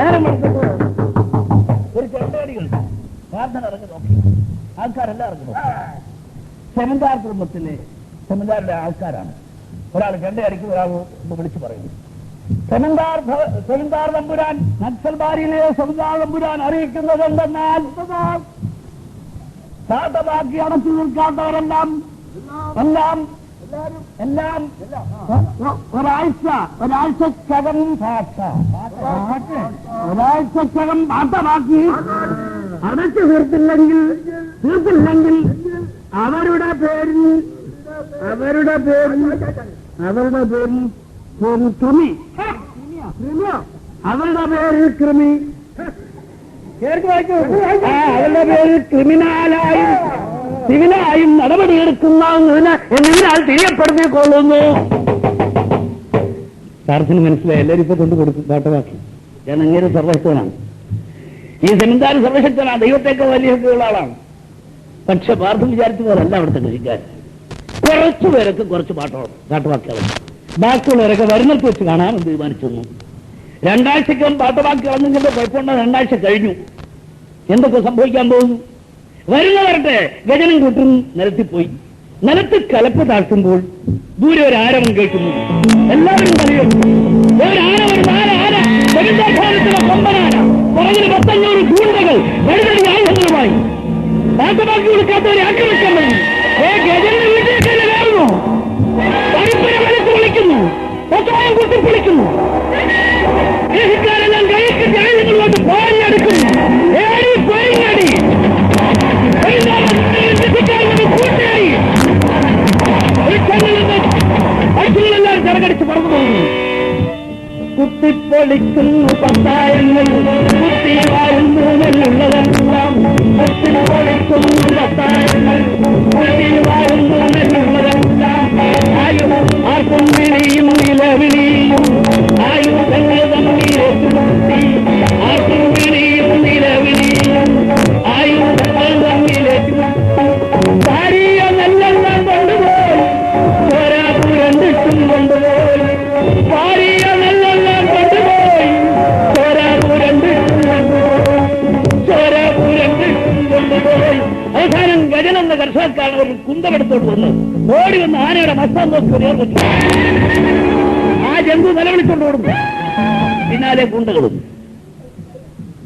നേരം എടുത്തിട്ട് ഒരു ചെണ്ടടികളുണ്ട്. പ്രാർത്ഥന ഇറങ്ങി നോക്കി, ആൾക്കാരെല്ലാം ഇറങ്ങി നോക്കി. സെമിനാർ കുടുംബത്തിലെ സെമിനാറിന്റെ ആൾക്കാരാണ്. ഒരാൾ ചെണ്ടയടിക്കും, ഒരാൾ വിളിച്ചു പറയുന്നു. സെമിനാർ തമ്പുരാൻ, നക്സൽബാരിയിലെ സെമിനാർ തമ്പുരാൻ അറിയിക്കുന്നത് എന്തെന്നാൽ സാധമാക്കി അടച്ചു നിൽക്കാത്തവരെല്ലാം ഒരാഴ്ചക്കകം പാട്ടമാക്കി അടച്ചു തീർത്തില്ലെങ്കിൽ അവരുടെ പേരിൽ കൃമി, അവരുടെ പേരിൽ കൃമി, അവരുടെ പേരിൽ ക്രിമിനലായും സിവിലായും നടപടിയെടുക്കുന്നതിന് എന്നിവരാൾ തിരിയപ്പെടുത്തിക്കൊള്ളുന്നു. സാർസിന് മനസ്സിലായി. എല്ലാവരും ഇപ്പൊ കൊണ്ടു കൊടുക്കും പാട്ടമാക്കി. ഞാൻ അങ്ങനെ സർവശക്തനാണ്, ഈ സെമിനാർ സർവശക്തനാണ്, ദൈവത്തേക്ക് വലിയ ശക്തിയുള്ള ആളാണ്. പക്ഷെ പാർത്ഥം വിചാരിച്ച പോലല്ല അവിടുത്തെ കൃഷിക്കാർ. കുറച്ചു പേരൊക്കെ കുറച്ച് പാട്ടുവാക്കികളും ബാക്കിയുള്ളവരൊക്കെ വരുന്നിടത്ത് വെച്ച് കാണാമെന്ന് തീരുമാനിച്ചിരുന്നു. 2 ആഴ്ചക്കകം പാട്ടുവാക്കി കളഞ്ഞെങ്കിൽ കുഴപ്പമുണ്ടോ? 2 ആഴ്ച കഴിഞ്ഞു. എന്തൊക്കെ സംഭവിക്കാൻ പോകുന്നു? വരുന്നവരുടെ ഗജനം കൂട്ടും നിലത്തിപ്പോയി. നിലത്ത് കലപ്പ് താഴ്ത്തുമ്പോൾ ദൂരെ ഒരു ആരവം കേൾക്കുന്നു. എല്ലാവരും പറയും, കൊമ്പനാന പുറകിൽ 500 ഗൂണ്ടകൾ വഴുതടി ആയുധങ്ങളുമായി പാട്ടുവാക്കി കൊടുക്കാത്തവരെ ആക്രമിക്കാൻ തുടങ്ങി. ഗജന്റെ വീട്ടിലേക്കല്ലേ കയറുന്നു, പരപ്പര വലിച്ചു വിളിക്കുന്നു, ഒച്ചായം കുത്തി വിളിക്കുന്നു. ദേശക്കാരെല്ലാം കൈക്കെട്ടി ആയുധങ്ങളുമായിട്ട് പോരഞ്ഞെടുക്കുന്നു. പോയിങ്ങടി കൂട്ടായി അടിച്ചുകളെല്ലാം ചിറകടിച്ച് പറന്നു പോകുന്നു. കുത്തിപ്പൊളിക്കുന്നു പത്തായങ്ങൾ, കുത്തി വാഴുന്നു നെല്ലുള്ളതെല്ലാം. കുത്തിപ്പൊളിക്കുന്നു പത്തായങ്ങൾ, കുത്തി വാഴുന്നു നെല്ലുള്ളതെല്ലാം. ആർക്കും വിളിയും നിലവിളിയും ആയുധങ്ങൾ തമ്മിലെത്തി. ആർക്കും വിളിയും നിലവിളിയും ആയുധങ്ങൾ തമ്മിലെത്തി. ഭാര്യ നെല്ലെല്ലാം കൊണ്ടുപോയി, ചോരാപുരണ്ടിട്ടും കൊണ്ടുപോയി. ഭാര്യ നെല്ലെല്ലാം കൊണ്ടുപോയി, ചോരാപുരണ്ടിട്ടും കൊണ്ടുപോയി. ചോരാപുരണ്ടിട്ടും കൊണ്ടുപോയി. അവസാനം ഗജനെന്ന കർഷകക്കാരൻ ഒരു കുന്തമെടുത്തോട്ട് വന്ന് ഓടി വന്ന് ആനയുടെ മസ്താൻ നോക്കി ഉയർന്നു. ആ ജന്തു നിലവിളിച്ചോണ്ട് ഓടുന്നു, പിന്നാലെ കുണ്ടകളും.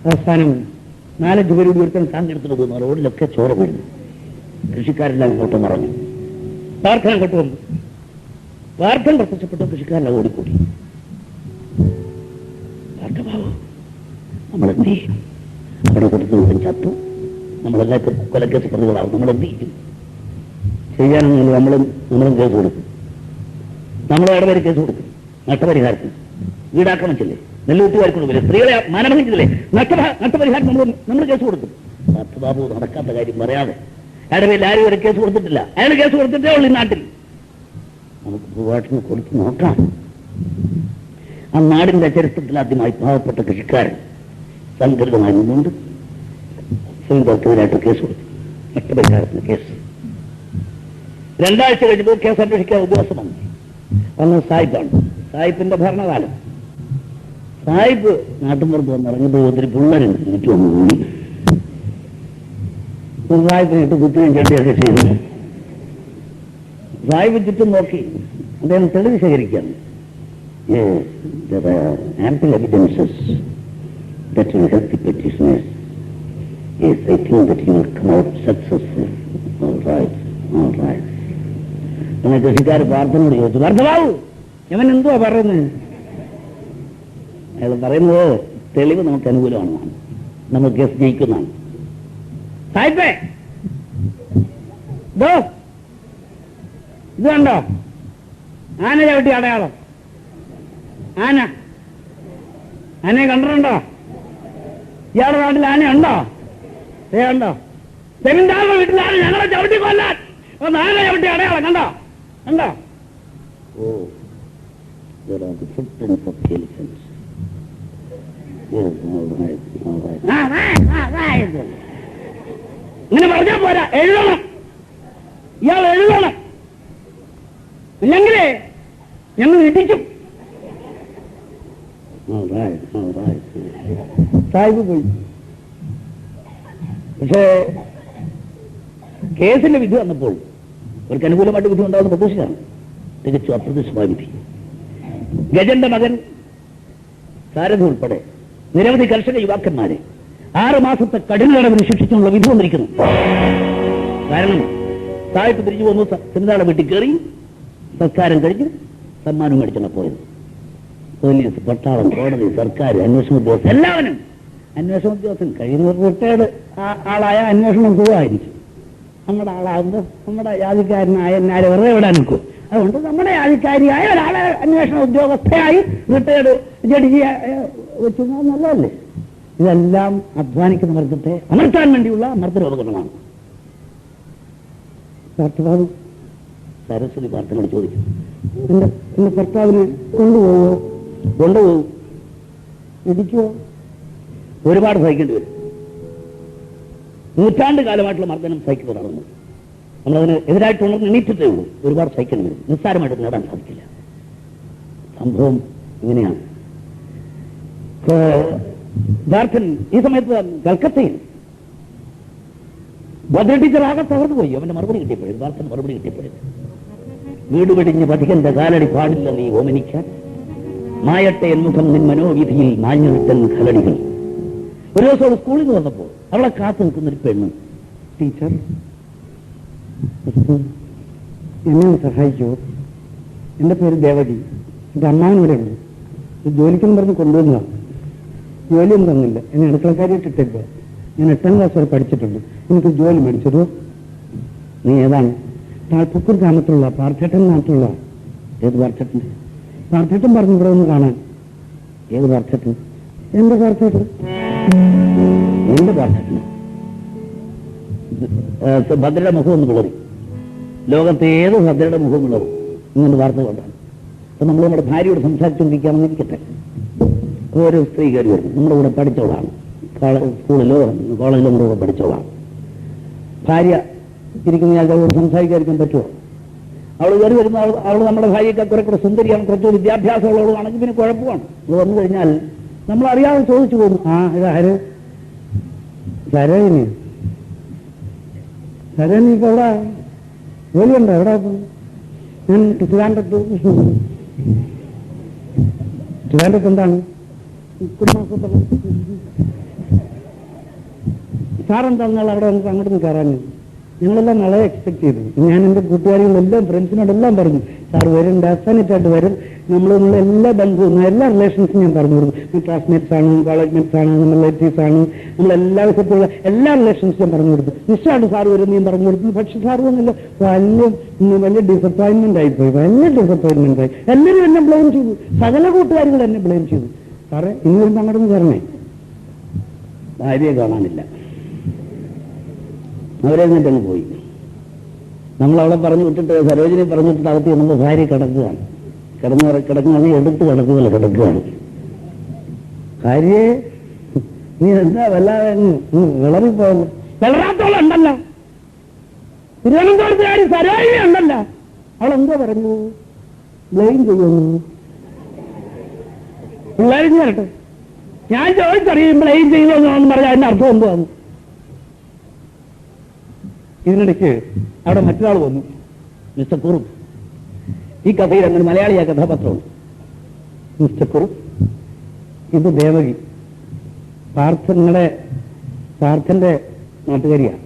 അവസാനം 4-5 പേര് ഉയർത്താൻ താങ്കെടുത്തിട്ട് പോകുന്നു. റോഡിലൊക്കെ ചോര വീഴുന്നു. കൃഷിക്കാരെല്ലാം ഇങ്ങോട്ട് നിറഞ്ഞു. പ്രാർത്ഥന കേട്ടുവന്നു. പ്രാർത്ഥന പ്രത്യക്ഷപ്പെട്ട കൃഷിക്കാരെല്ലാം ഓടിക്കൂടി. നമ്മളെന്ത് ചെയ്യും? അവിടെ കൊടുത്തു ചത്തു, നമ്മളെല്ലാവർക്കും കൊലക്കേസ് പ്രതികളാവും. നമ്മളെന്ത് ചെയ്യും? ചെയ്യാനൊന്നുമില്ല. നമ്മളും കേസ് കൊടുക്കും. നമ്മൾ അവിടെ പേര് കേസ് കൊടുക്കും. നഷ്ടപരിഹാരത്തിന് വീടാക്രമിച്ചില്ലേ, നെല്ലുകൂട്ടുകാർക്കുള്ള വില, സ്ത്രീകളെ മാനഭംഗിച്ചില്ലേ, നഷ്ടപരിഹാരം നമ്മൾ കേസ് കൊടുക്കും. ബാബു നടക്കാത്ത കാര്യം പറയാതെ അയാളുടെ പേരിൽ ആരും വരെ കേസ് കൊടുത്തിട്ടില്ല. അയാൾ കേസ് കൊടുത്തിട്ടേ ഉള്ളൂ ഈ നാട്ടിൽ. നമുക്ക് ഭൂവാട്ടിന് കൊടുത്ത് നോക്കാം. ആ നാടിന്റെ ചരിത്രത്തിൽ ആദ്യമായി പാവപ്പെട്ട കൃഷിക്കാരൻ സംഘടിതമായി നിന്നുകൊണ്ട് സ്വന്തത്തിനായിട്ട് കേസ് കൊടുത്തു. നഷ്ടപരിഹാരത്തിന് കേസ്. 2 ആഴ്ച കഴിഞ്ഞപ്പോൾ കേസ് അന്വേഷിക്കാൻ ഉദ്യോഗസ്ഥൻ വന്നു. സാഹിബാണ്. സാഹിബിന്റെ ഭരണകാലം. സാഹിബ് നാട്ടുമ്പുറത്ത് വന്നിറങ്ങിയപ്പോൾ ഒത്തിരി പിള്ളേരുണ്ട്. എനിക്ക് വന്നു കൂടി സാഹിബിനിട്ട് കുത്തിയും ചെട്ടിയൊക്കെ ചെയ്തു. സാഹിബ് ചുറ്റും നോക്കി. അദ്ദേഹം തെളിവ് ശേഖരിക്കുകയാണ്. Ample evidences that will help the petitioners. Yes, I think that you will come out successful. All right. അങ്ങനെ കൃഷിക്കാർ പ്രാർത്ഥനയോട് ചോദിച്ചു, ഭർത്താവു ഇവൻ എന്തുവാ പറയുന്നത്? അയാൾ പറയുന്നത് തെളിവ് നമുക്ക് അനുകൂലമാണ്, നമുക്ക് കേസ് ജയിക്കുന്നതാണ്. സാഹിബേ, ഇത് കണ്ടോ? ആന ചവിട്ടി അടയാളം. ആനയെ കണ്ടിട്ടുണ്ടോ? ഇയാളുടെ നാട്ടിൽ ആനയുണ്ടോ? ഉണ്ടോ? സെമിനാറിന്റെ വീട്ടിലാണ് ഞങ്ങളെ ചവിട്ടി കൊല്ലാൻ ആന ചവിട്ടി അടയാളം. കണ്ടോ? ഇങ്ങനെ പറഞ്ഞാൽ പോരാ, എഴുതണം. ഇയാൾ എഴുതണം, ഇല്ലെങ്കിലേ ഞങ്ങൾ ഇടിക്കും. സാഹിബ് പോയി. പക്ഷേ കേസിന്റെ വിധി വന്നപ്പോൾ അവർക്ക് അനുകൂലമായിട്ട് വിധി ഉണ്ടാകുന്ന പ്രതീക്ഷയാണ്. തികച്ചും അപ്രതീക്ഷിതമായ വിധി. ഗജന്റെ മകൻ സാരഥി ഉൾപ്പെടെ നിരവധി കർഷക യുവാക്കന്മാരെ 6 മാസത്തെ കഠിന തടവിന് ശിക്ഷിച്ചുള്ള വിധി വന്നിരിക്കുന്നു. കാരണം സാഹിബ് തിരിച്ചു വന്നു, സിന്ധാളെ വീട്ടിൽ കയറി സംസ്കാരം കഴിഞ്ഞ് സമ്മാനം മേടിച്ചാണ് പോയത്. പോലീസ്, പട്ടാളം, കോടതി, സർക്കാർ, അന്വേഷണ ഉദ്യോഗസ്ഥൻ, എല്ലാവരും. അന്വേഷണ ഉദ്യോഗസ്ഥൻ കഴിയുന്നവർ റിട്ടയർഡ് ആളായ അന്വേഷണം സുഖമായിരിക്കും. നമ്മുടെ ആളാകുമ്പോൾ നമ്മുടെ ജാതിക്കാരനായ എന്നാലും വെറുതെ വിടാൻ നിൽക്കും. അതുകൊണ്ട് നമ്മുടെ ജാതിക്കാരിയായ ഒരാളെ അന്വേഷണ ഉദ്യോഗസ്ഥയായി റിട്ടയർഡ് ജഡ്ജി വെച്ചു നല്ലതല്ലേ? ഇതെല്ലാം അധ്വാനിക്കുന്ന വർഗത്തെ അമർത്താൻ വേണ്ടിയുള്ള മർദ്ദരോപകരണമാണ്. ഭർത്താവ് സരസ്വതി പ്രാർത്ഥനയോട് ചോദിക്കും, എന്റെ ഭർത്താവിനെ കൊണ്ടുപോകും, ഇടിക്കുവോ? ഒരുപാട് സഹിക്കേണ്ടി വരും. നൂറ്റാണ്ട് കാലമായിട്ടുള്ള മർദ്ദനം സഹിക്കുന്നതാണ്. നമ്മളതിന് എതിരായിട്ട് ഉണർന്ന് എണീറ്റിട്ടേ ഉള്ളൂ. ഒരുപാട് സഹിക്കേണ്ടി വരും. നിസ്സാരമായിട്ട് നേടാൻ സാധിക്കില്ല. സംഭവം ഇങ്ങനെയാണ്. ജാർഖൻ ഈ സമയത്ത് കൽക്കത്തയിൽ ഭദ്ര ടീച്ചർ ആകെ തകർന്നു പോയി. അവന്റെ മറുപടി കിട്ടിയപ്പോഴും ജാർഖൻ മറുപടി കിട്ടിയപ്പോഴും, വീട് വെടിഞ്ഞ് പതികന്റെ കാലടി പാടില്ല നീ ഓമനിക്കാൻ, മായട്ടെ എന്മുഖം നിൻ മനോവിധിയിൽ മാഞ്ഞിട്ടൻ കലടികൾ. ഒരു ദിവസം സ്കൂളിൽ നിന്ന് വന്നപ്പോൾ അവളെ കാത്തു നിൽക്കുന്നൊരു പെണ്ണ്, ടീച്ചർ എന്നെ സഹായിക്കൂ, എന്റെ പേര് ദേവകി, എന്റെ അമ്മാവനിവിടെ ഉണ്ട്, ജോലിക്കെന്ന് പറഞ്ഞ് കൊണ്ടുവന്നതാണ്, ജോലിയൊന്നും തന്നില്ല, എന്നെ അടുക്കളക്കാരിയിട്ട് ഇട്ടേക്കുക, ഞാൻ 8ാം ക്ലാസ് വരെ പഠിച്ചിട്ടുണ്ട്, എനിക്ക് ജോലി മേടിച്ചതോ? നീ ഏതാണ്? താഴ്പൂക്കൂർ ഗ്രാമത്തിലുള്ള പാർച്ചേട്ടൻ നാട്ടിലുള്ള. ഏത് പാർച്ചേട്ടൻ? പാർച്ചേട്ടൻ പറഞ്ഞു ഇവിടെ ഒന്ന് കാണാൻ. ഏത് പാർച്ചേട്ടൻ? എന്റെ പാർച്ചേട്ടൻ. എന്റെ പാർച്ചേട്ടൻ? ഭദ്രയുടെ മുഖം ഒന്ന് പിളറി. ലോകത്തെ ഏത് ഭദ്രയുടെ മുഖം പിളറും ഇങ്ങനെ വാർത്ത കൊണ്ടാണ്. അപ്പൊ നമ്മൾ നമ്മുടെ ഭാര്യയോട് സംസാരിച്ചുകൊണ്ടിരിക്കുകയാണെന്ന് ഇരിക്കട്ടെ, ഓരോ സ്ത്രീ കയറി വരുന്നു. നമ്മുടെ കൂടെ പഠിച്ചോളാണ്, സ്കൂളിലോ കോളേജിലോ നമ്മുടെ കൂടെ പഠിച്ചോളാണ്. ഭാര്യ ഇരിക്കുന്ന ഞങ്ങളോട് സംസാരിക്കാതിരിക്കാൻ പറ്റുമോ? അവൾ കയറി വരുന്ന അവൾ നമ്മുടെ ഭാര്യയൊക്കെ കുറെ കൂടെ സുന്ദരിയാണ്, കുറച്ച് വിദ്യാഭ്യാസമുള്ളവളാണെങ്കിൽ പിന്നെ കുഴപ്പമാണ്. ഇത് വന്നു കഴിഞ്ഞാൽ നമ്മൾ അറിയാതെ ചോദിച്ചു പോകും, ആ ഇതാര്? സരോജിനി. സരോജിനി ഇപ്പൊ എവിടെ? ജോലിയുണ്ടോ? എവിടെ? ഞാൻ ട്രിവാൻഡ്രത്ത് എന്താണ് സാറെന്താണെന്നാൽ അവിടെ നമുക്ക് അങ്ങോട്ട് കയറാൻ. ഞങ്ങളെല്ലാം വളരെ എക്സ്പെക്ട് ചെയ്തു. ഞാൻ എൻ്റെ കൂട്ടുകാരികളെല്ലാം ഫ്രണ്ട്സിനോടെല്ലാം പറഞ്ഞു, സാർ വരും, ഡെഫിനറ്റായിട്ട് വരും. നമ്മളെ എല്ലാ ബന്ധവും എല്ലാ റിലേഷൻസും ഞാൻ പറഞ്ഞു കൊടുക്കും. ക്ലാസ്മേറ്റ്സ് ആണ്, കോളേജ് മേറ്റ്സ് ആണ്, നമ്മൾ റിലേറ്റീവ്സ് ആണ്, നമ്മളെല്ലാ വിധത്തിലുള്ള എല്ലാ റിലേഷൻസും ഞാൻ പറഞ്ഞു കൊടുത്തു. നിശ്ചയമായിട്ട് സാർ വരും ഞാൻ പറഞ്ഞു കൊടുത്തു. പക്ഷെ സാർ വന്നില്ല. വലിയ ഡിസപ്പോയിന്റ്മെന്റ് ആയിപ്പോയി, വലിയ ഡിസപ്പോയിന്റ്മെന്റ് ആയി. എല്ലാവരും എന്നെ ബ്ലെയിം ചെയ്തു, സകല കൂട്ടുകാരികൾ എന്നെ ബ്ലെയിം ചെയ്തു. സാറേ ഇന്ന് വരുമ്പോൾ അങ്ങോട്ടൊന്ന് കയറണേ. ഭാര്യയെ കാണാനില്ല. അവരെ എന്നിട്ടങ്ങ് പോയി. നമ്മളവളെ പറഞ്ഞു വിട്ടിട്ട് സരോജിനെ പറഞ്ഞു വിട്ടിട്ട് അകത്ത് നമ്മുടെ ഭാര്യ കിടക്കുകയാണ്. കിടക്കുകയാണ്, എടുത്ത് കിടക്കുകയല്ല, കിടക്കുകയാണ്. ഭാര്യയെ നീ എന്താ വല്ലാതെ വിളറിപ്പോകുന്നു? വിളറാത്തോളം ഉണ്ടല്ലോ, തിരുവനന്തപുരത്തുകാരി സരോജിനി ഉണ്ടല്ലോ, അവളെന്തോ പറഞ്ഞു? ബ്ലെയിം ചെയ്യുന്നു. പിള്ളേരും ചേരട്ടെ, ഞാൻ ചോദിച്ചറിയും ബ്ലെയിം ചെയ്യുന്നു പറഞ്ഞാൽ അതിന്റെ അർത്ഥം എന്തുവാണ്? ഇതിനിടയ്ക്ക് അവിടെ മറ്റൊരാൾ വന്നു, മിസ്റ്റർ കുറുപ്പ്. ഈ കഥയിൽ അങ്ങനെ മലയാളിയായ കഥാപാത്രമാണ് മിസ്റ്റർ കുറുപ്പ്. ഇത് ദേവകി, പാർത്ഥന്റെ നാട്ടുകാരിയാണ്.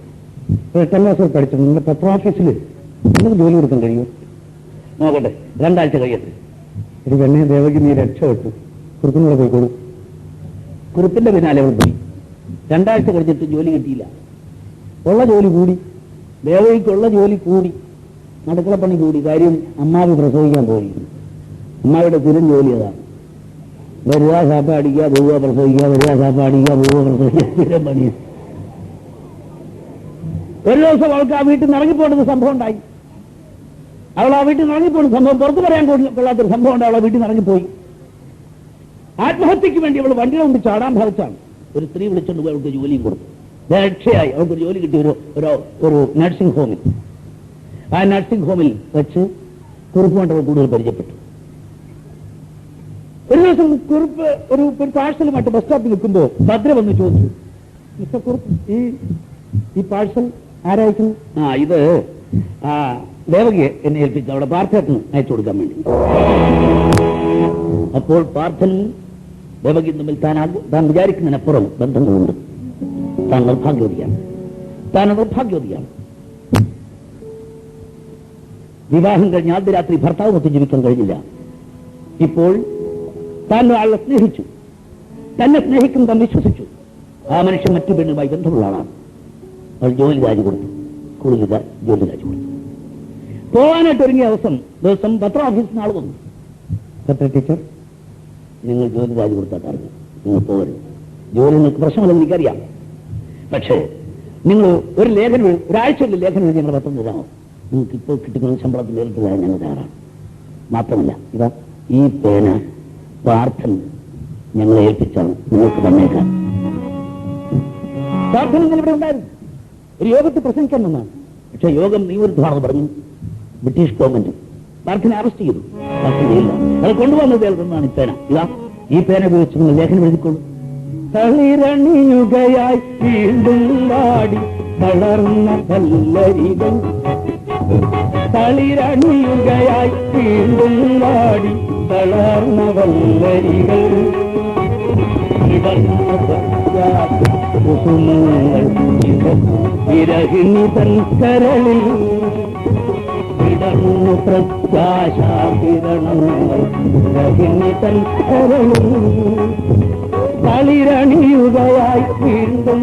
8ാം ക്ലാസ് പഠിച്ചു. നിങ്ങളുടെ പത്ര ഓഫീസിൽ നിങ്ങൾക്ക് ജോലി കൊടുക്കാൻ കഴിയും? നോക്കട്ടെ, 2 ആഴ്ച കഴിയട്ടെ. ഒരു പെണ്ണെ ദേവകി നീ രക്ഷപ്പെട്ടു, കുറുപ്പിനോട് പോയിക്കോളൂ. കുറുപ്പിന്റെ പിന്നാലെ അവൾ പോയി. 2 ആഴ്ച കഴിഞ്ഞിട്ട് ജോലി കിട്ടിയില്ല. ഉള്ള ജോലി കൂടി, ദേവകിക്കുള്ള ജോലി കൂടി, അടുക്കളപ്പണി കൂടി. കാര്യം അമ്മാവ് പ്രസവിക്കാൻ പോയി. അമ്മാവിയുടെ സ്ഥിരം ജോലി അതാണ്. വരിക, സാപ്പ അടിക്കുക, പോവുക, പ്രസവിക്കുക, വരിക, സാപ്പ അടിക്കുക, പോവുക, പ്രസവിക്കുക, സ്ഥിരം പണി. ഒരു ദിവസം അവൾക്ക് ആ വീട്ടിൽ നിന്ന് ഇറങ്ങിപ്പോകുന്ന സംഭവം ഉണ്ടായി. അവൾ ആ വീട്ടിൽ നിന്ന് ഇറങ്ങിപ്പോകുന്ന സംഭവം പുറത്തു പറയാൻ കൊള്ളാത്തൊരു സംഭവം ഉണ്ട്. അവളെ വീട്ടിൽ നിന്ന് ഇറങ്ങിപ്പോയി. ആത്മഹത്യക്ക് വേണ്ടി അവൾ വണ്ടിയുടെ കൊണ്ട് ചാടാൻ ഭാവിച്ചാണ്. ഒരു സ്ത്രീ വിളിച്ചുകൊണ്ട് പോയി അവൾക്ക് ജോലിയും കൊടുത്തു. രക്ഷയായി അവൾക്കൊരു ജോലി കിട്ടി ഒരു നഴ്സിംഗ് ഹോമിൽ. ആ നഴ്സിംഗ് ഹോമിൽ വെച്ച് കുറുപ്പുകൊണ്ട് അവൾ കൂടുതൽ പരിചയപ്പെട്ടു. ഒരു ദിവസം കുറുപ്പ് ഒരു പാഴ്സലുമായിട്ട് ബസ് സ്റ്റോപ്പിൽ നിൽക്കുമ്പോൾ ഭദ്ര വന്ന് ചോദിച്ചു, മിസ്റ്റർ കുറുപ്പ്, ഈ പാഴ്സൽ ആരായിരിക്കുന്നു? ഇത് ദേവകിയെ എന്നെ ഏൽപ്പിച്ചു, അവിടെ പാർത്ഥേട്ടന് അയച്ചു കൊടുക്കാൻ വേണ്ടി. അപ്പോൾ പാർത്ഥനും ദേവകിയും തമ്മിൽ താൻ വിചാരിക്കുന്നതിനപ്പുറം ബന്ധങ്ങളുണ്ട്. താൻ നിർഭാഗ്യവതിയാണ്. വിവാഹം കഴിഞ്ഞ ആദ്യ രാത്രി ഭർത്താവുമൊത്ത് ജീവിക്കാൻ കഴിഞ്ഞില്ല. ഇപ്പോൾ താൻ ഒരാളെ സ്നേഹിച്ചു, തന്നെ സ്നേഹിക്കും താൻ വിശ്വസിച്ചു. ആ മനുഷ്യൻ മറ്റു പെണ്ണുമായി ബന്ധമുള്ള ആളാണ്. അവൾ ജോലി രാജി കൊടുത്തു, സ്കൂളിൽ ജോലി രാജി കൊടുത്തു. പോകാനായിട്ട് ഒരുങ്ങിയ ദിവസം പത്ര ഓഫീസിൽ നിന്ന് ആൾ വന്നു. പത്ര ടീച്ചർ, നിങ്ങൾ ജോലി രാജി കൊടുത്താൽ അറിഞ്ഞു, നിങ്ങൾ പോകരുത്. ജോലി നിങ്ങൾക്ക് പ്രശ്നമല്ലെന്ന് എനിക്കറിയാം. പക്ഷേ നിങ്ങൾ ഒരു ലേഖനം, ഒരാഴ്ചയുള്ള ലേഖനം എഴുതി ഞങ്ങൾ പത്രം തരാമോ? നിങ്ങൾക്ക് ഇപ്പോൾ കിട്ടുന്ന ശമ്പളത്തിൽ നേരിട്ട് തരാൻ ഞങ്ങൾ തയ്യാറാണ്. മാത്രമല്ല, ഇതാ ഈ പേന പാർത്ഥൻ ഞങ്ങളെ ഏൽപ്പിച്ചാണ്, നിങ്ങൾക്ക് തന്നേക്കാൻ. പാർത്ഥൻ ഇവിടെ ഉണ്ടായിരുന്നു, ഒരു യോഗത്തിൽ പ്രസംഗിക്കാൻ വന്നാണ്. പക്ഷെ യോഗം നിയമവിരുദ്ധമാണെന്ന് പറഞ്ഞു ബ്രിട്ടീഷ് ഗവൺമെന്റ് പാർത്ഥനെ അറസ്റ്റ് ചെയ്തു. പാർത്ഥൻ ചെയ്യില്ല. അത് കൊണ്ടുവന്നത് തന്നാണ് ഈ പേന. ഇതാ ഈ പേന ഉപയോഗിച്ച് നിങ്ങൾ ലേഖനം എഴുതിക്കൊള്ളൂ. തളിരണിയുകയായി വീണ്ടും വാടി തളർന്ന കല്ലരികൾ, തളിരണിയുകയായി വീണ്ടും വാടി തളർന്ന വല്ലരികൾ, കുസുമങ്ങൾ വിരഹിണി തൻ കരളിൽ വിടർന്നു പ്രത്യാശാകിരണങ്ങൾ, വിരഹിണി തൻ കരളിൽ തളിരണിയുകയായി വീണ്ടും